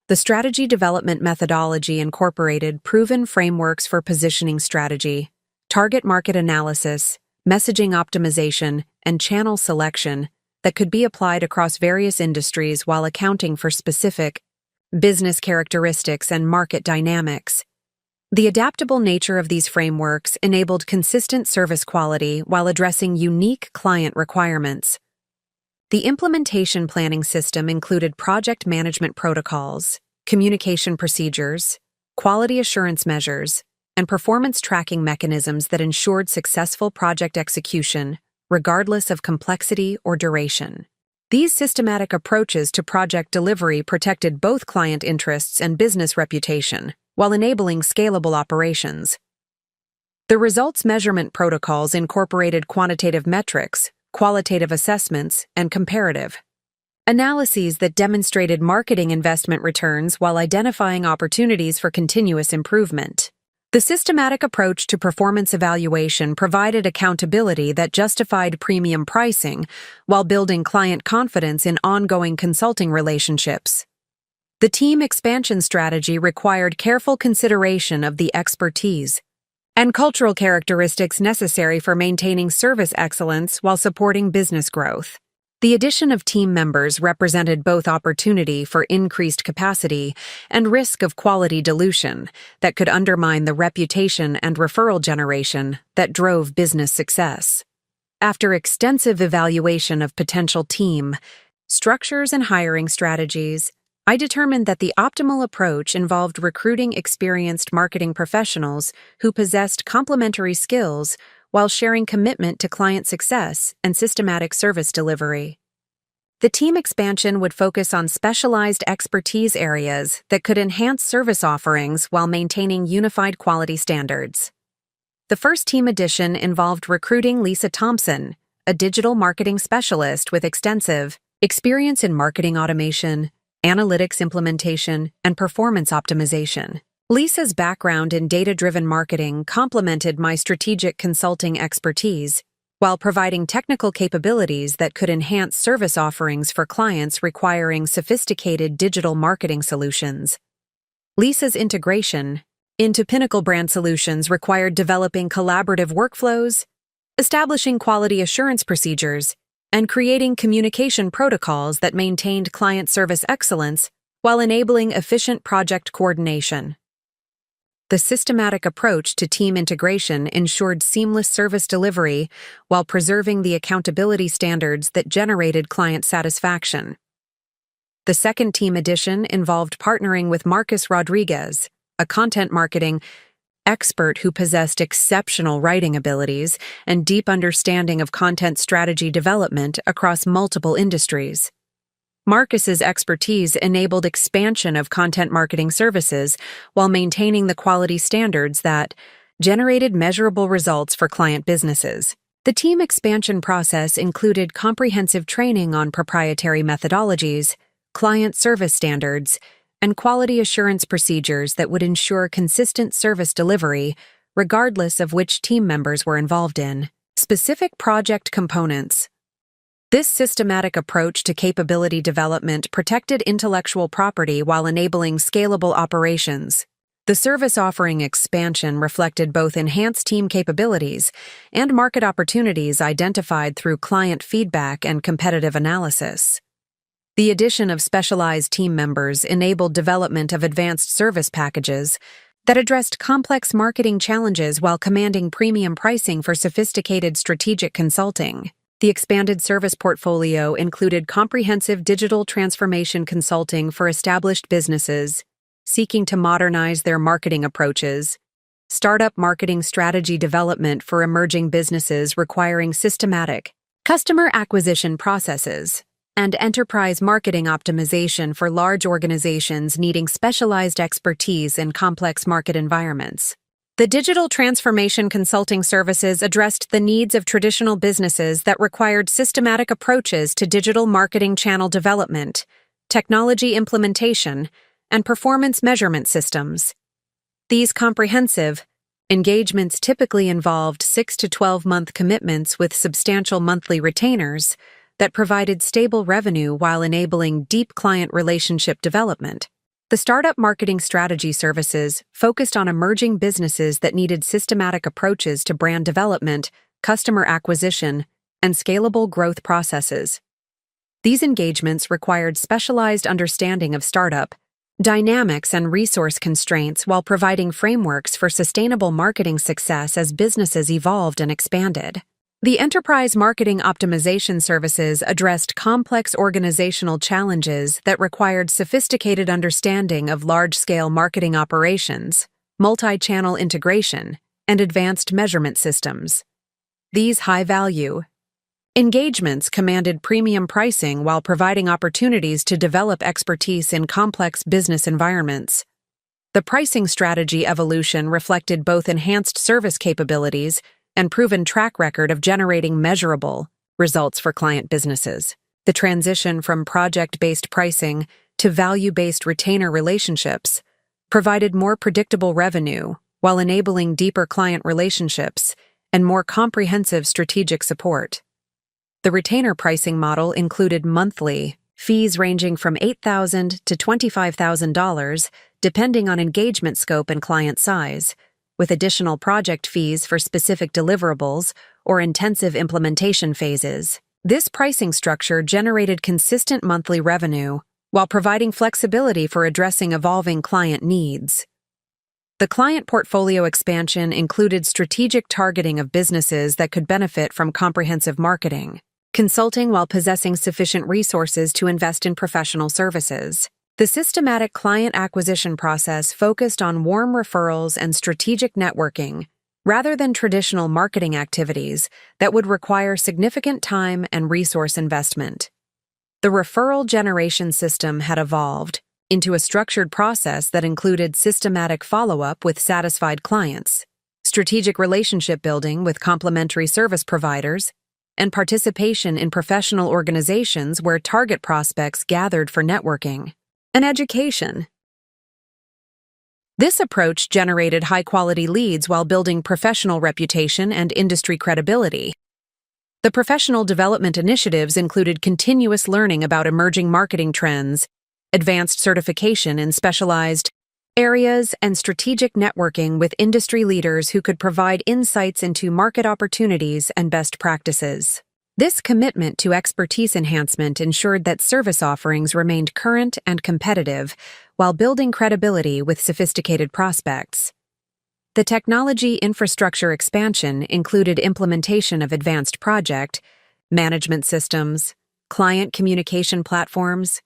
The strategy development methodology incorporated proven frameworks for positioning strategy, target market analysis, messaging optimization, and channel selection that could be applied across various industries while accounting for specific business characteristics and market dynamics. The adaptable nature of these frameworks enabled consistent service quality while addressing unique client requirements. The implementation planning system included project management protocols, communication procedures, quality assurance measures, and performance tracking mechanisms that ensured successful project execution, regardless of complexity or duration. These systematic approaches to project delivery protected both client interests and business reputation, while enabling scalable operations. The results measurement protocols incorporated quantitative metrics, qualitative assessments, and comparative analyses that demonstrated marketing investment returns while identifying opportunities for continuous improvement. The systematic approach to performance evaluation provided accountability that justified premium pricing while building client confidence in ongoing consulting relationships. The team expansion strategy required careful consideration of the expertise and cultural characteristics necessary for maintaining service excellence while supporting business growth. The addition of team members represented both opportunity for increased capacity and risk of quality dilution that could undermine the reputation and referral generation that drove business success. After extensive evaluation of potential team structures and hiring strategies, I determined that the optimal approach involved recruiting experienced marketing professionals who possessed complementary skills while sharing commitment to client success and systematic service delivery. The team expansion would focus on specialized expertise areas that could enhance service offerings while maintaining unified quality standards. The first team addition involved recruiting Lisa Thompson, a digital marketing specialist with extensive experience in marketing automation, analytics implementation, and performance optimization. Lisa's background in data-driven marketing complemented my strategic consulting expertise, while providing technical capabilities that could enhance service offerings for clients requiring sophisticated digital marketing solutions. Lisa's integration into Pinnacle Brand Solutions required developing collaborative workflows, establishing quality assurance procedures, and creating communication protocols that maintained client service excellence while enabling efficient project coordination. The systematic approach to team integration ensured seamless service delivery while preserving the accountability standards that generated client satisfaction. The second team addition involved partnering with Marcus Rodriguez, a content marketing expert who possessed exceptional writing abilities and deep understanding of content strategy development across multiple industries. Marcus's expertise enabled expansion of content marketing services while maintaining the quality standards that generated measurable results for client businesses. The team expansion process included comprehensive training on proprietary methodologies, client service standards, and quality assurance procedures that would ensure consistent service delivery, regardless of which team members were involved in. Specific project components. This systematic approach to capability development protected intellectual property while enabling scalable operations. The service offering expansion reflected both enhanced team capabilities and market opportunities identified through client feedback and competitive analysis. The addition of specialized team members enabled development of advanced service packages that addressed complex marketing challenges while commanding premium pricing for sophisticated strategic consulting. The expanded service portfolio included comprehensive digital transformation consulting for established businesses seeking to modernize their marketing approaches, startup marketing strategy development for emerging businesses requiring systematic customer acquisition processes, and enterprise marketing optimization for large organizations needing specialized expertise in complex market environments. The digital transformation consulting services addressed the needs of traditional businesses that required systematic approaches to digital marketing channel development, technology implementation, and performance measurement systems. These comprehensive engagements typically involved 6 to 12-month commitments with substantial monthly retainers that provided stable revenue while enabling deep client relationship development. The startup marketing strategy services focused on emerging businesses that needed systematic approaches to brand development, customer acquisition, and scalable growth processes. These engagements required specialized understanding of startup dynamics and resource constraints while providing frameworks for sustainable marketing success as businesses evolved and expanded. The enterprise marketing optimization services addressed complex organizational challenges that required sophisticated understanding of large-scale marketing operations, multi-channel integration, and advanced measurement systems. These high-value engagements commanded premium pricing while providing opportunities to develop expertise in complex business environments. The pricing strategy evolution reflected both enhanced service capabilities and proven track record of generating measurable results for client businesses. The transition from project-based pricing to value-based retainer relationships provided more predictable revenue while enabling deeper client relationships and more comprehensive strategic support. The retainer pricing model included monthly fees ranging from $8,000 to $25,000, depending on engagement scope and client size, with additional project fees for specific deliverables or intensive implementation phases. This pricing structure generated consistent monthly revenue while providing flexibility for addressing evolving client needs. The client portfolio expansion included strategic targeting of businesses that could benefit from comprehensive marketing, consulting while possessing sufficient resources to invest in professional services. The systematic client acquisition process focused on warm referrals and strategic networking, rather than traditional marketing activities that would require significant time and resource investment. The referral generation system had evolved into a structured process that included systematic follow-up with satisfied clients, strategic relationship building with complementary service providers, and participation in professional organizations where target prospects gathered for networking and education. This approach generated high-quality leads while building professional reputation and industry credibility. The professional development initiatives included continuous learning about emerging marketing trends, advanced certification in specialized areas, and strategic networking with industry leaders who could provide insights into market opportunities and best practices. This commitment to expertise enhancement ensured that service offerings remained current and competitive while building credibility with sophisticated prospects. The technology infrastructure expansion included implementation of advanced project management systems, client communication platforms,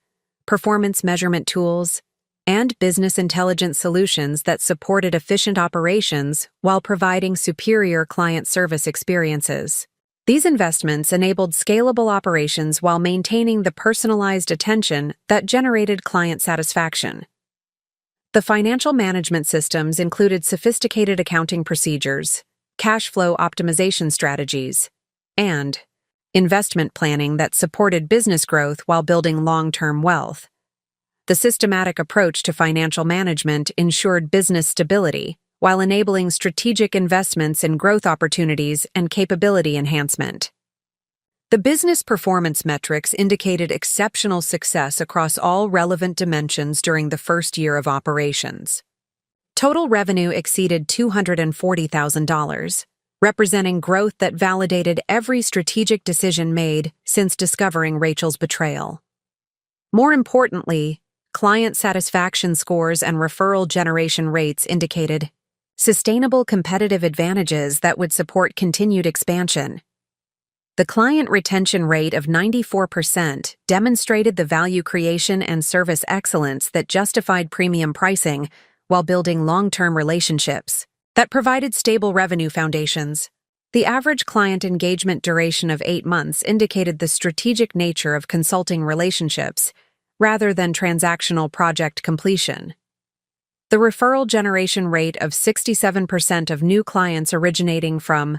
performance measurement tools, and business intelligence solutions that supported efficient operations while providing superior client service experiences. These investments enabled scalable operations while maintaining the personalized attention that generated client satisfaction. The financial management systems included sophisticated accounting procedures, cash flow optimization strategies, and investment planning that supported business growth while building long-term wealth. The systematic approach to financial management ensured business stability while enabling strategic investments in growth opportunities and capability enhancement. The business performance metrics indicated exceptional success across all relevant dimensions during the first year of operations. Total revenue exceeded $240,000, representing growth that validated every strategic decision made since discovering Rachel's betrayal. More importantly, client satisfaction scores and referral generation rates indicated sustainable competitive advantages that would support continued expansion. The client retention rate of 94% demonstrated the value creation and service excellence that justified premium pricing while building long-term relationships that provided stable revenue foundations. The average client engagement duration of 8 months indicated the strategic nature of consulting relationships, rather than transactional project completion. The referral generation rate of 67% of new clients originating from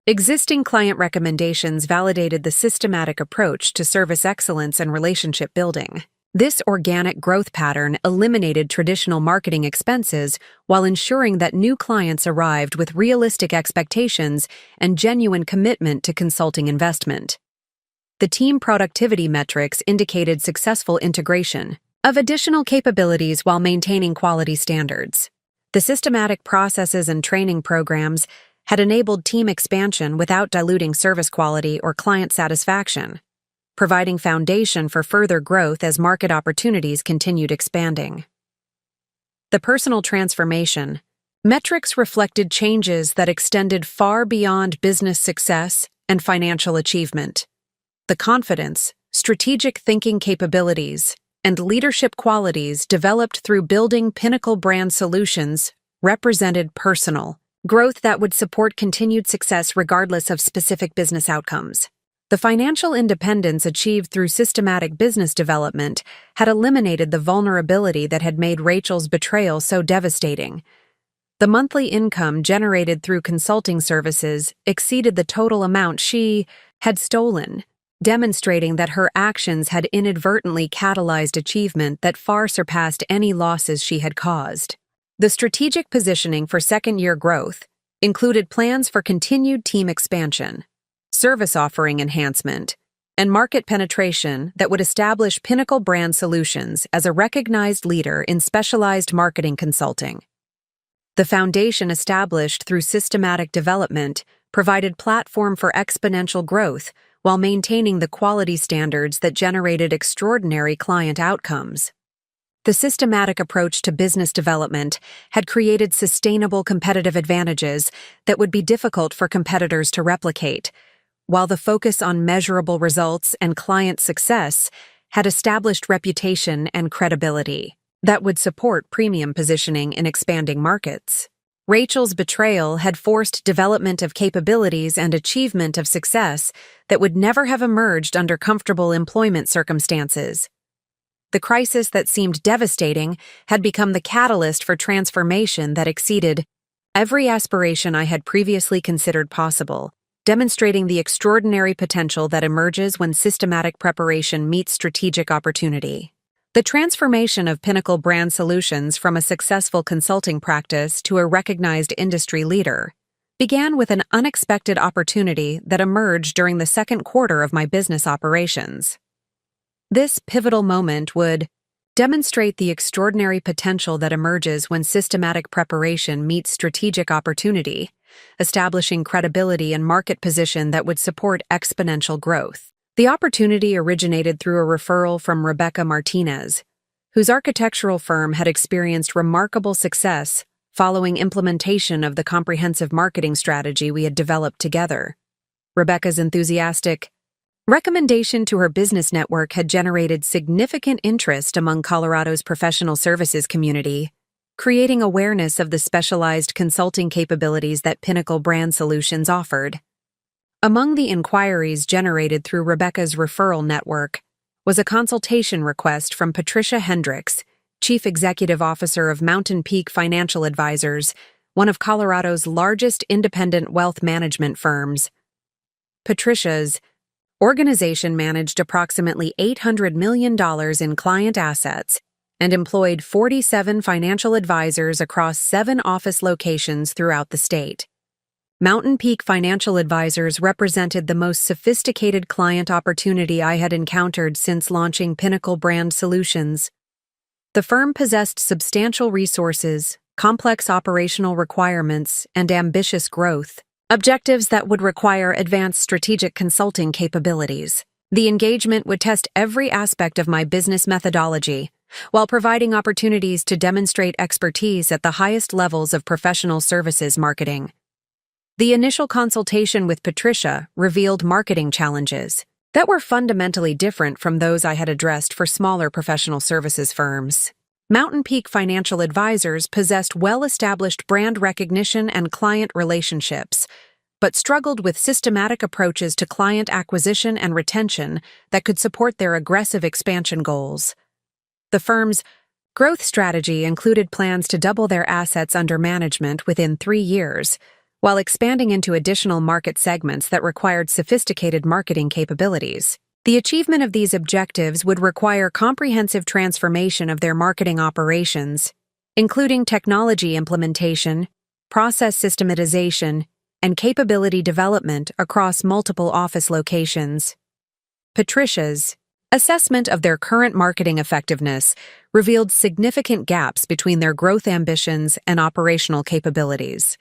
existing client recommendations validated the systematic approach to service excellence and relationship building. This organic growth pattern eliminated traditional marketing expenses while ensuring that new clients arrived with realistic expectations and genuine commitment to consulting investment. The team productivity metrics indicated successful integration of additional capabilities while maintaining quality standards. The systematic processes and training programs had enabled team expansion without diluting service quality or client satisfaction, providing foundation for further growth as market opportunities continued expanding. The personal transformation. Metrics reflected changes that extended far beyond business success and financial achievement. The confidence, strategic thinking capabilities, and leadership qualities developed through building Pinnacle brand solutions represented personal growth that would support continued success regardless of specific business outcomes. The financial independence achieved through systematic business development had eliminated the vulnerability that had made Rachel's betrayal so devastating. The monthly income generated through consulting services exceeded the total amount she had stolen, demonstrating that her actions had inadvertently catalyzed achievement that far surpassed any losses she had caused. The strategic positioning for second-year growth included plans for continued team expansion, service offering enhancement, and market penetration that would establish Pinnacle brand solutions as a recognized leader in specialized marketing consulting. The foundation established through systematic development provided platform for exponential growth while maintaining the quality standards that generated extraordinary client outcomes. The systematic approach to business development had created sustainable competitive advantages that would be difficult for competitors to replicate, while the focus on measurable results and client success had established reputation and credibility that would support premium positioning in expanding markets. Rachel's betrayal had forced development of capabilities and achievement of success that would never have emerged under comfortable employment circumstances. The crisis that seemed devastating had become the catalyst for transformation that exceeded every aspiration I had previously considered possible, demonstrating the extraordinary potential that emerges when systematic preparation meets strategic opportunity. The transformation of Pinnacle brand solutions from a successful consulting practice to a recognized industry leader began with an unexpected opportunity that emerged during the second quarter of my business operations. This pivotal moment would demonstrate the extraordinary potential that emerges when systematic preparation meets strategic opportunity, establishing credibility and market position that would support exponential growth. The opportunity originated through a referral from Rebecca Martinez, whose architectural firm had experienced remarkable success following implementation of the comprehensive marketing strategy we had developed together. Rebecca's enthusiastic recommendation to her business network had generated significant interest among Colorado's professional services community, creating awareness of the specialized consulting capabilities that Pinnacle brand solutions offered. Among the inquiries generated through Rebecca's referral network was a consultation request from Patricia Hendricks, Chief Executive Officer of Mountain Peak Financial Advisors, one of Colorado's largest independent wealth management firms. Patricia's organization managed approximately $800 million in client assets and employed 47 financial advisors across 7 office locations throughout the state. Mountain Peak Financial Advisors represented the most sophisticated client opportunity I had encountered since launching Pinnacle brand solutions. The firm possessed substantial resources, complex operational requirements, and ambitious growth, objectives that would require advanced strategic consulting capabilities. The engagement would test every aspect of my business methodology, while providing opportunities to demonstrate expertise at the highest levels of professional services marketing. The initial consultation with Patricia revealed marketing challenges that were fundamentally different from those I had addressed for smaller professional services firms. Mountain Peak Financial Advisors possessed well-established brand recognition and client relationships, but struggled with systematic approaches to client acquisition and retention that could support their aggressive expansion goals. The firm's growth strategy included plans to double their assets under management within 3 years, while expanding into additional market segments that required sophisticated marketing capabilities. The achievement of these objectives would require comprehensive transformation of their marketing operations, including technology implementation, process systematization, and capability development across multiple office locations. Patricia's assessment of their current marketing effectiveness revealed significant gaps between their growth ambitions and operational capabilities.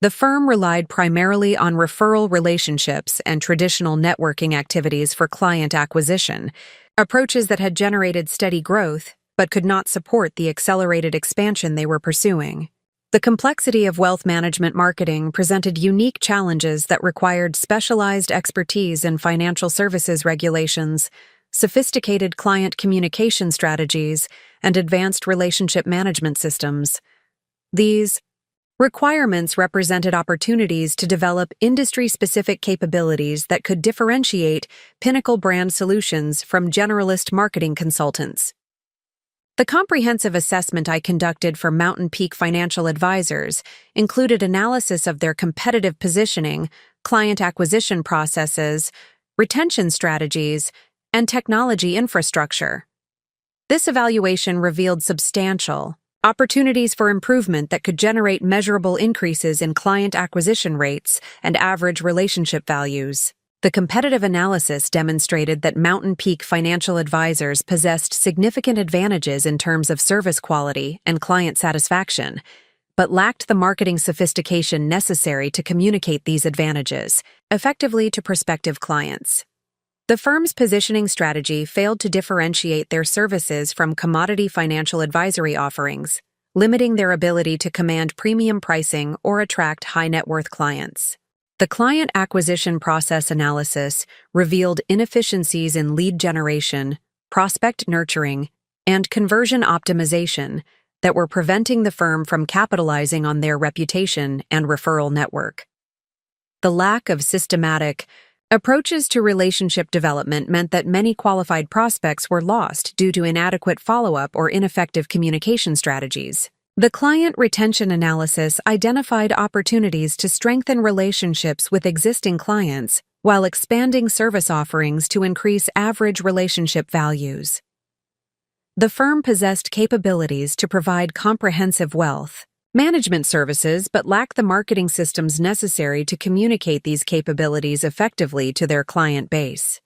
The firm relied primarily on referral relationships and traditional networking activities for client acquisition, approaches that had generated steady growth but could not support the accelerated expansion they were pursuing. The complexity of wealth management marketing presented unique challenges that required specialized expertise in financial services regulations, sophisticated client communication strategies, and advanced relationship management systems. These requirements represented opportunities to develop industry-specific capabilities that could differentiate Pinnacle brand solutions from generalist marketing consultants. The comprehensive assessment I conducted for Mountain Peak Financial Advisors included analysis of their competitive positioning, client acquisition processes, retention strategies, and technology infrastructure. This evaluation revealed substantial opportunities for improvement that could generate measurable increases in client acquisition rates and average relationship values. The competitive analysis demonstrated that Mountain Peak Financial Advisors possessed significant advantages in terms of service quality and client satisfaction, but lacked the marketing sophistication necessary to communicate these advantages effectively to prospective clients. The firm's positioning strategy failed to differentiate their services from commodity financial advisory offerings, limiting their ability to command premium pricing or attract high-net-worth clients. The client acquisition process analysis revealed inefficiencies in lead generation, prospect nurturing, and conversion optimization that were preventing the firm from capitalizing on their reputation and referral network. The lack of systematic approaches to relationship development meant that many qualified prospects were lost due to inadequate follow-up or ineffective communication strategies. The client retention analysis identified opportunities to strengthen relationships with existing clients while expanding service offerings to increase average relationship values. The firm possessed capabilities to provide comprehensive wealth management services but lacked the marketing systems necessary to communicate these capabilities effectively to their client base.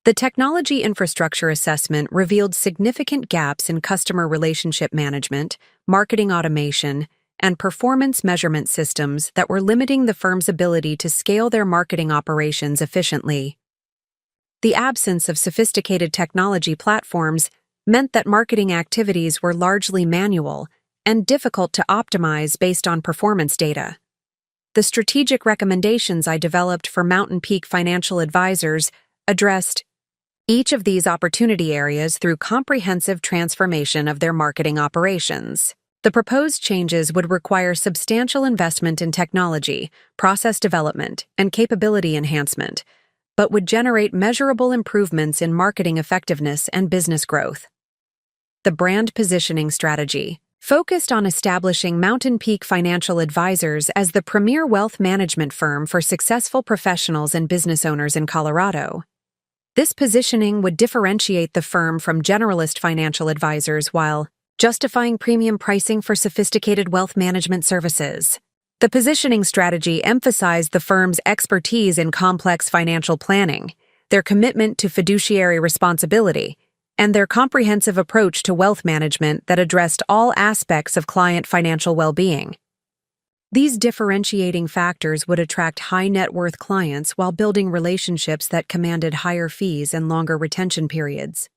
The technology infrastructure assessment revealed significant gaps in customer relationship management, marketing automation, and performance measurement systems that were limiting the firm's ability to scale their marketing operations efficiently. The absence of sophisticated technology platforms meant that marketing activities were largely manual and difficult to optimize based on performance data. The strategic recommendations I developed for Mountain Peak Financial Advisors addressed each of these opportunity areas through comprehensive transformation of their marketing operations. The proposed changes would require substantial investment in technology, process development, and capability enhancement, but would generate measurable improvements in marketing effectiveness and business growth. The brand positioning strategy focused on establishing Mountain Peak Financial Advisors as the premier wealth management firm for successful professionals and business owners in Colorado. This positioning would differentiate the firm from generalist financial advisors while justifying premium pricing for sophisticated wealth management services. The positioning strategy emphasized the firm's expertise in complex financial planning, their commitment to fiduciary responsibility, and their comprehensive approach to wealth management that addressed all aspects of client financial well-being. These differentiating factors would attract high-net-worth clients while building relationships that commanded higher fees and longer retention periods.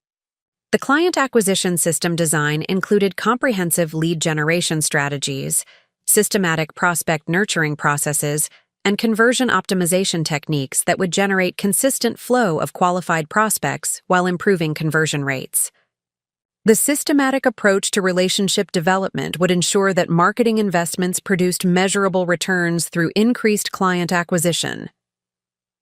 The client acquisition system design included comprehensive lead generation strategies, systematic prospect nurturing processes, and conversion optimization techniques that would generate consistent flow of qualified prospects while improving conversion rates. The systematic approach to relationship development would ensure that marketing investments produced measurable returns through increased client acquisition.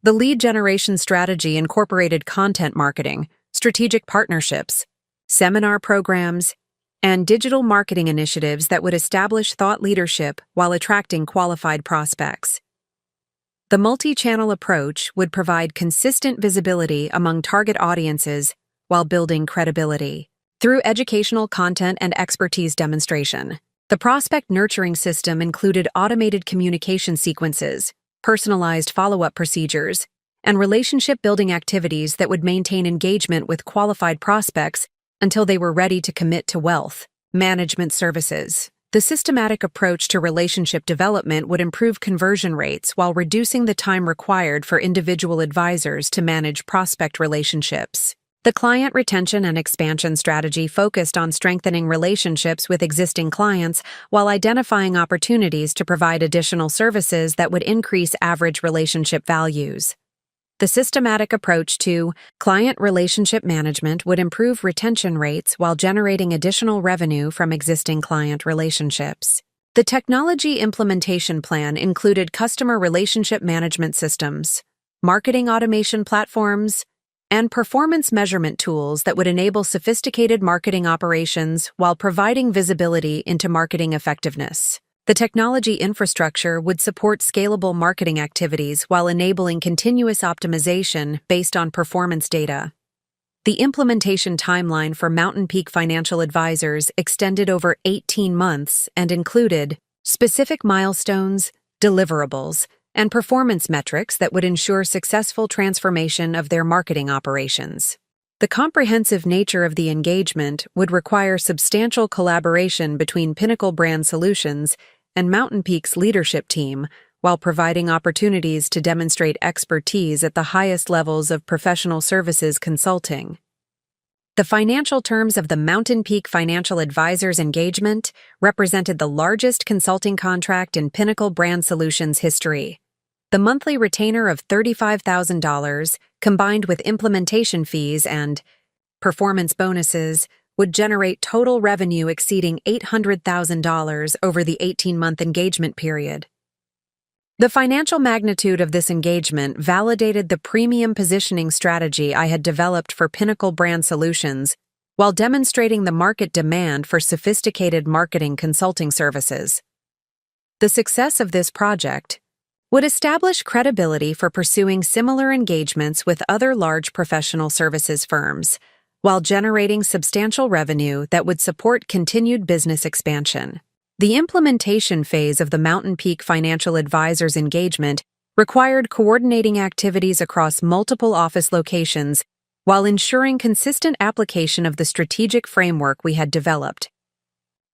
The lead generation strategy incorporated content marketing, strategic partnerships, seminar programs, and digital marketing initiatives that would establish thought leadership while attracting qualified prospects. The multi-channel approach would provide consistent visibility among target audiences while building credibility. Through educational content and expertise demonstration, the prospect nurturing system included automated communication sequences, personalized follow-up procedures, and relationship-building activities that would maintain engagement with qualified prospects until they were ready to commit to wealth management services. The systematic approach to relationship development would improve conversion rates while reducing the time required for individual advisors to manage prospect relationships. The client retention and expansion strategy focused on strengthening relationships with existing clients while identifying opportunities to provide additional services that would increase average relationship values. The systematic approach to client relationship management would improve retention rates while generating additional revenue from existing client relationships. The technology implementation plan included customer relationship management systems, marketing automation platforms, and performance measurement tools that would enable sophisticated marketing operations while providing visibility into marketing effectiveness. The technology infrastructure would support scalable marketing activities while enabling continuous optimization based on performance data. The implementation timeline for Mountain Peak Financial Advisors extended over 18 months and included specific milestones, deliverables, and performance metrics that would ensure successful transformation of their marketing operations. The comprehensive nature of the engagement would require substantial collaboration between Pinnacle Brand Solutions and Mountain Peak's leadership team, while providing opportunities to demonstrate expertise at the highest levels of professional services consulting. The financial terms of the Mountain Peak Financial Advisors engagement represented the largest consulting contract in Pinnacle Brand Solutions history. The monthly retainer of $35,000, combined with implementation fees and performance bonuses, would generate total revenue exceeding $800,000 over the 18-month engagement period. The financial magnitude of this engagement validated the premium positioning strategy I had developed for Pinnacle Brand Solutions, while demonstrating the market demand for sophisticated marketing consulting services. The success of this project would establish credibility for pursuing similar engagements with other large professional services firms, while generating substantial revenue that would support continued business expansion. The implementation phase of the Mountain Peak Financial Advisors engagement required coordinating activities across multiple office locations while ensuring consistent application of the strategic framework we had developed.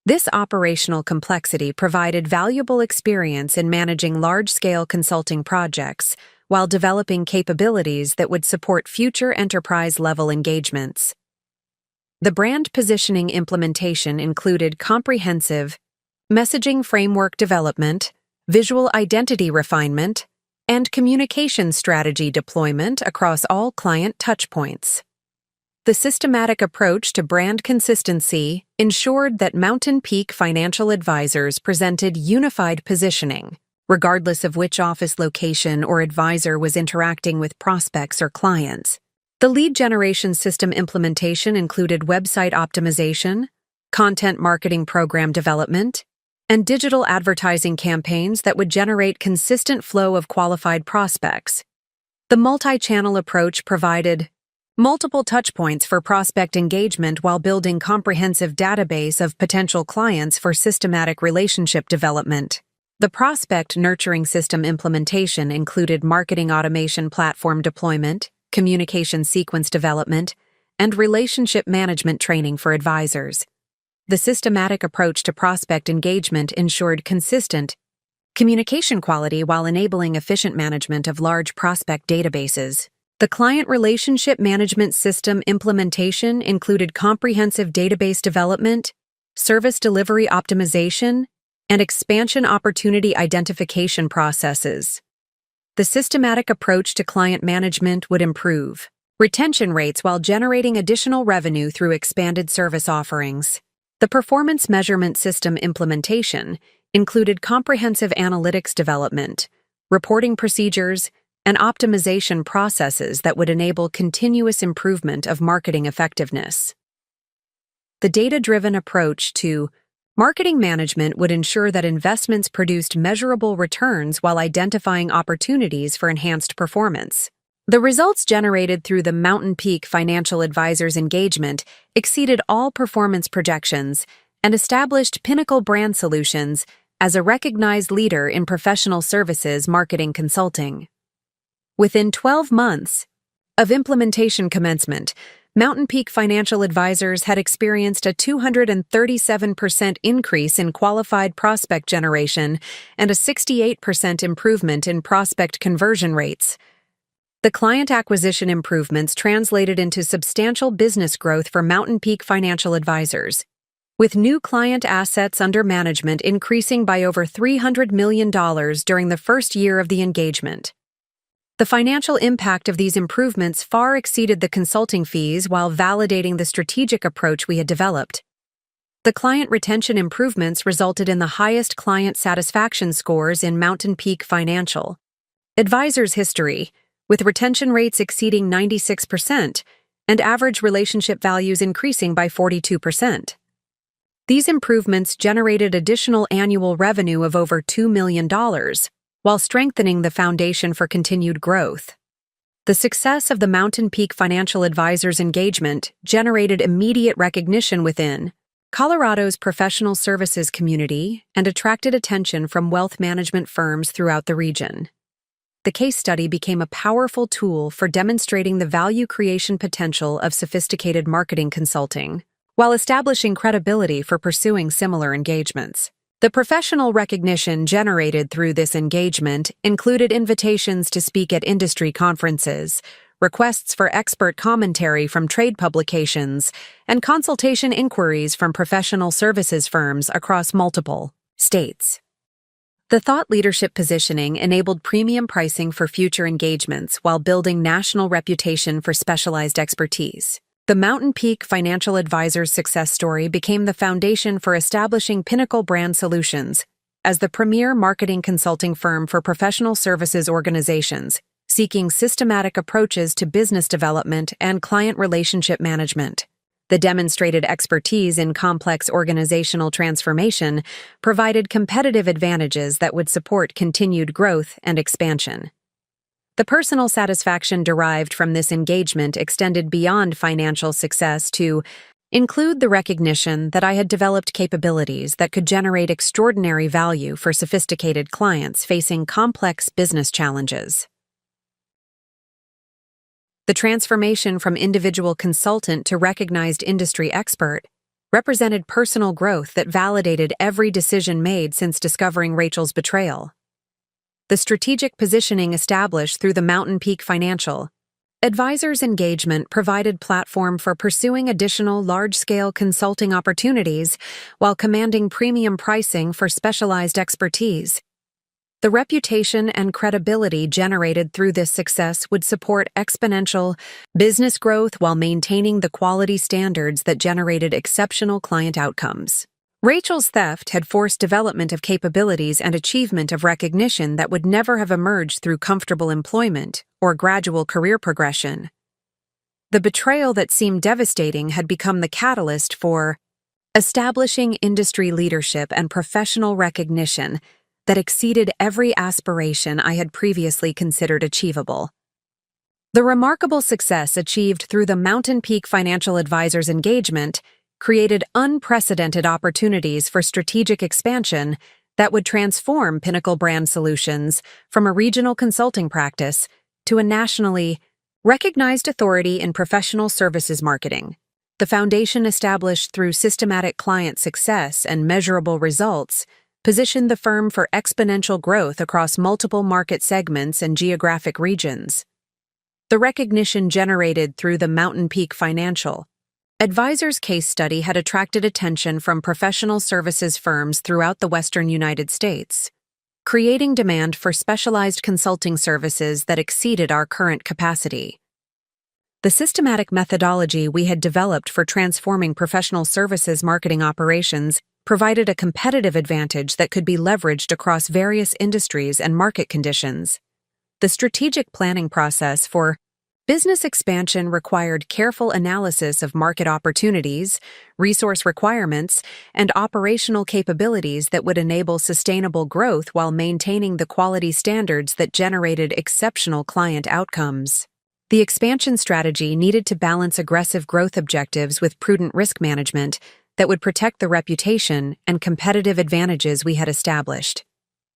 This operational complexity provided valuable experience in managing large-scale consulting projects while developing capabilities that would support future enterprise-level engagements. The brand positioning implementation included comprehensive messaging framework development, visual identity refinement, and communication strategy deployment across all client touchpoints. The systematic approach to brand consistency ensured that Mountain Peak Financial Advisors presented unified positioning, regardless of which office location or advisor was interacting with prospects or clients. The lead generation system implementation included website optimization, content marketing program development, and digital advertising campaigns that would generate consistent flow of qualified prospects. The multi-channel approach provided multiple touchpoints for prospect engagement while building comprehensive database of potential clients for systematic relationship development. The prospect nurturing system implementation included marketing automation platform deployment, communication sequence development, and relationship management training for advisors. The systematic approach to prospect engagement ensured consistent communication quality while enabling efficient management of large prospect databases. The client relationship management system implementation included comprehensive database development, service delivery optimization, and expansion opportunity identification processes. The systematic approach to client management would improve retention rates while generating additional revenue through expanded service offerings. The performance measurement system implementation included comprehensive analytics development, reporting procedures, and optimization processes that would enable continuous improvement of marketing effectiveness. The data-driven approach to marketing management would ensure that investments produced measurable returns while identifying opportunities for enhanced performance. The results generated through the Mountain Peak Financial Advisors engagement exceeded all performance projections and established Pinnacle Brand Solutions as a recognized leader in professional services marketing consulting. Within 12 months of implementation commencement, Mountain Peak Financial Advisors had experienced a 237% increase in qualified prospect generation and a 68% improvement in prospect conversion rates. The client acquisition improvements translated into substantial business growth for Mountain Peak Financial Advisors, with new client assets under management increasing by over $300 million during the first year of the engagement. The financial impact of these improvements far exceeded the consulting fees while validating the strategic approach we had developed. The client retention improvements resulted in the highest client satisfaction scores in Mountain Peak Financial Advisors history, with retention rates exceeding 96% and average relationship values increasing by 42%. These improvements generated additional annual revenue of over $2 million, while strengthening the foundation for continued growth. The success of the Mountain Peak Financial Advisors engagement generated immediate recognition within Colorado's professional services community and attracted attention from wealth management firms throughout the region. The case study became a powerful tool for demonstrating the value creation potential of sophisticated marketing consulting, while establishing credibility for pursuing similar engagements. The professional recognition generated through this engagement included invitations to speak at industry conferences, requests for expert commentary from trade publications, and consultation inquiries from professional services firms across multiple states. The thought leadership positioning enabled premium pricing for future engagements while building national reputation for specialized expertise. The Mountain Peak Financial Advisors success story became the foundation for establishing Pinnacle Brand Solutions as the premier marketing consulting firm for professional services organizations, seeking systematic approaches to business development and client relationship management. The demonstrated expertise in complex organizational transformation provided competitive advantages that would support continued growth and expansion. The personal satisfaction derived from this engagement extended beyond financial success to include the recognition that I had developed capabilities that could generate extraordinary value for sophisticated clients facing complex business challenges. The transformation from individual consultant to recognized industry expert represented personal growth that validated every decision made since discovering Rachel's betrayal. The strategic positioning established through the Mountain Peak Financial Advisors engagement provided platform for pursuing additional large-scale consulting opportunities while commanding premium pricing for specialized expertise. The reputation and credibility generated through this success would support exponential business growth while maintaining the quality standards that generated exceptional client outcomes. Rachel's theft had forced development of capabilities and achievement of recognition that would never have emerged through comfortable employment or gradual career progression. The betrayal that seemed devastating had become the catalyst for establishing industry leadership and professional recognition that exceeded every aspiration I had previously considered achievable. The remarkable success achieved through the Mountain Peak Financial Advisors engagement created unprecedented opportunities for strategic expansion that would transform Pinnacle Brand Solutions from a regional consulting practice to a nationally recognized authority in professional services marketing. The foundation established through systematic client success and measurable results positioned the firm for exponential growth across multiple market segments and geographic regions. The recognition generated through the Mountain Peak Financial Advisors case study had attracted attention from professional services firms throughout the Western United States, creating demand for specialized consulting services that exceeded our current capacity. The systematic methodology we had developed for transforming professional services marketing operations provided a competitive advantage that could be leveraged across various industries and market conditions. The strategic planning process for business expansion required careful analysis of market opportunities, resource requirements, and operational capabilities that would enable sustainable growth while maintaining the quality standards that generated exceptional client outcomes. The expansion strategy needed to balance aggressive growth objectives with prudent risk management that would protect the reputation and competitive advantages we had established.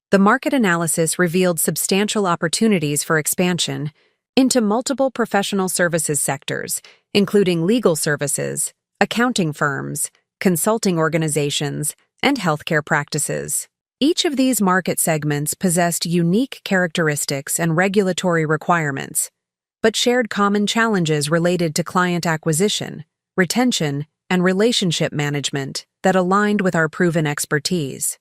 The market analysis revealed substantial opportunities for expansion into multiple professional services sectors, including legal services, accounting firms, consulting organizations, and healthcare practices. Each of these market segments possessed unique characteristics and regulatory requirements, but shared common challenges related to client acquisition, retention, and relationship management that aligned with our proven expertise.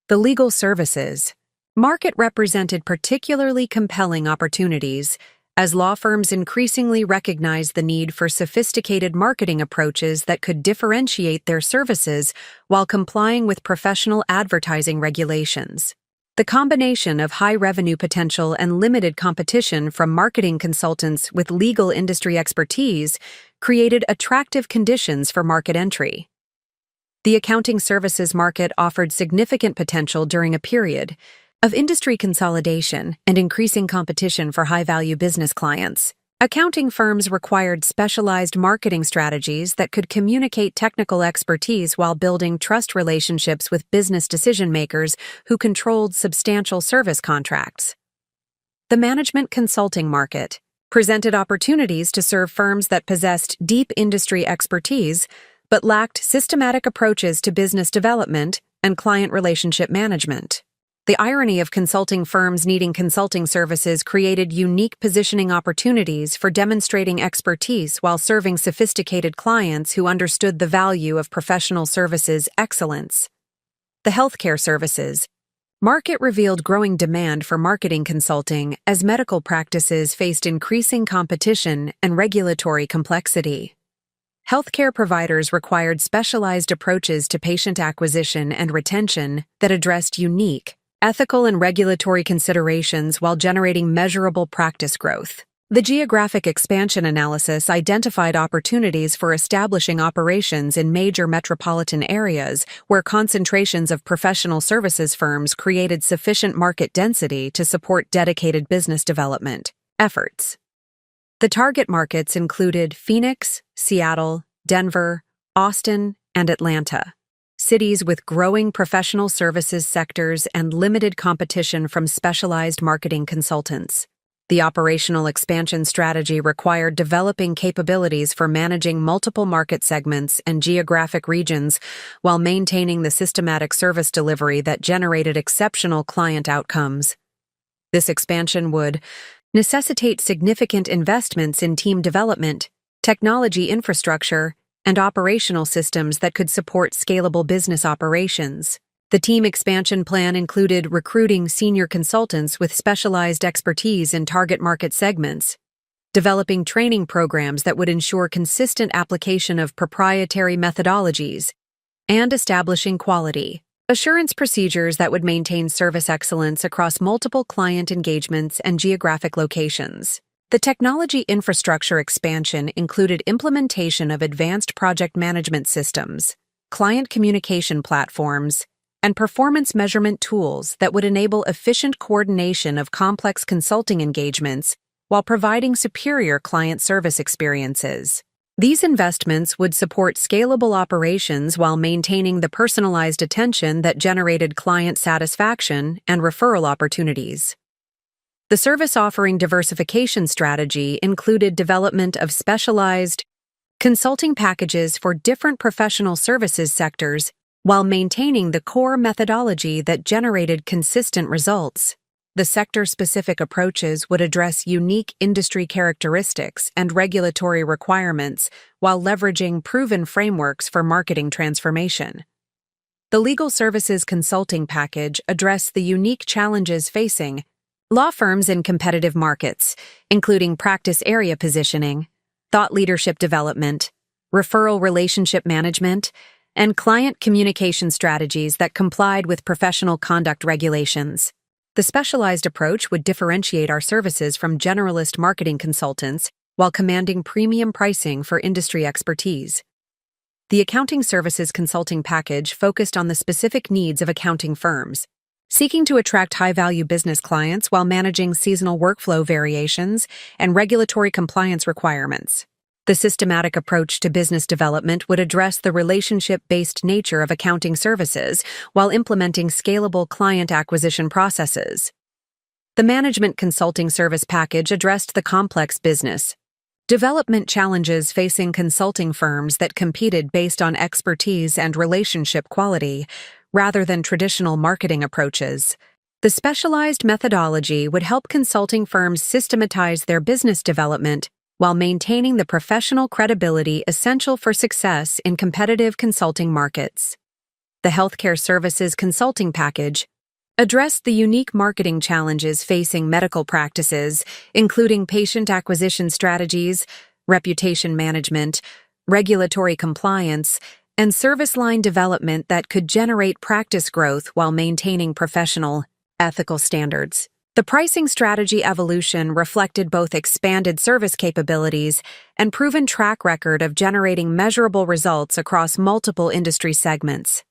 The legal services market represented particularly compelling opportunities as law firms increasingly recognized the need for sophisticated marketing approaches that could differentiate their services while complying with professional advertising regulations. The combination of high revenue potential and limited competition from marketing consultants with legal industry expertise created attractive conditions for market entry. The accounting services market offered significant potential during a period of industry consolidation and increasing competition for high-value business clients. Accounting firms required specialized marketing strategies that could communicate technical expertise while building trust relationships with business decision-makers who controlled substantial service contracts. The management consulting market presented opportunities to serve firms that possessed deep industry expertise but lacked systematic approaches to business development and client relationship management. The irony of consulting firms needing consulting services created unique positioning opportunities for demonstrating expertise while serving sophisticated clients who understood the value of professional services excellence. The healthcare services market revealed growing demand for marketing consulting as medical practices faced increasing competition and regulatory complexity. Healthcare providers required specialized approaches to patient acquisition and retention that addressed unique, ethical and regulatory considerations while generating measurable practice growth. The geographic expansion analysis identified opportunities for establishing operations in major metropolitan areas where concentrations of professional services firms created sufficient market density to support dedicated business development efforts. The target markets included Phoenix, Seattle, Denver, Austin, and Atlanta, cities with growing professional services sectors and limited competition from specialized marketing consultants. The operational expansion strategy required developing capabilities for managing multiple market segments and geographic regions while maintaining the systematic service delivery that generated exceptional client outcomes. This expansion would necessitate significant investments in team development, technology infrastructure, and operational systems that could support scalable business operations. The team expansion plan included recruiting senior consultants with specialized expertise in target market segments, developing training programs that would ensure consistent application of proprietary methodologies, and establishing quality assurance procedures that would maintain service excellence across multiple client engagements and geographic locations. The technology infrastructure expansion included implementation of advanced project management systems, client communication platforms, and performance measurement tools that would enable efficient coordination of complex consulting engagements while providing superior client service experiences. These investments would support scalable operations while maintaining the personalized attention that generated client satisfaction and referral opportunities. The service offering diversification strategy included development of specialized consulting packages for different professional services sectors while maintaining the core methodology that generated consistent results. The sector-specific approaches would address unique industry characteristics and regulatory requirements while leveraging proven frameworks for marketing transformation. The legal services consulting package addressed the unique challenges facing Law firms in competitive markets, including practice area positioning, thought leadership development, referral relationship management, and client communication strategies that complied with professional conduct regulations. The specialized approach would differentiate our services from generalist marketing consultants while commanding premium pricing for industry expertise. The accounting services consulting package focused on the specific needs of accounting firms, seeking to attract high-value business clients while managing seasonal workflow variations and regulatory compliance requirements. The systematic approach to business development would address the relationship-based nature of accounting services while implementing scalable client acquisition processes. The management consulting service package addressed the complex business development challenges facing consulting firms that competed based on expertise and relationship quality, rather than traditional marketing approaches. The specialized methodology would help consulting firms systematize their business development while maintaining the professional credibility essential for success in competitive consulting markets. The healthcare services consulting package addressed the unique marketing challenges facing medical practices, including patient acquisition strategies, reputation management, regulatory compliance, and service line development that could generate practice growth while maintaining professional, ethical standards. The pricing strategy evolution reflected both expanded service capabilities and proven track record of generating measurable results across multiple industry segments.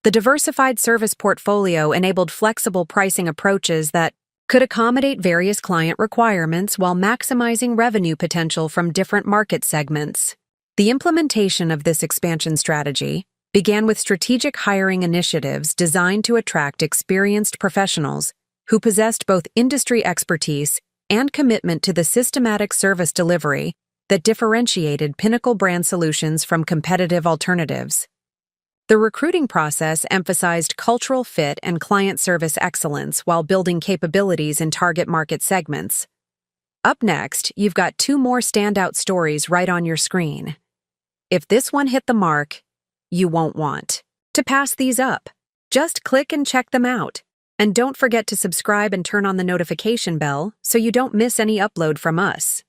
The diversified service portfolio enabled flexible pricing approaches that could accommodate various client requirements while maximizing revenue potential from different market segments. The implementation of this expansion strategy began with strategic hiring initiatives designed to attract experienced professionals who possessed both industry expertise and commitment to the systematic service delivery that differentiated Pinnacle brand solutions from competitive alternatives. The recruiting process emphasized cultural fit and client service excellence while building capabilities in target market segments. Up next, you've got two more standout stories right on your screen. If this one hit the mark, you won't want to pass these up. Just click and check them out. And don't forget to subscribe and turn on the notification bell so you don't miss any upload from us.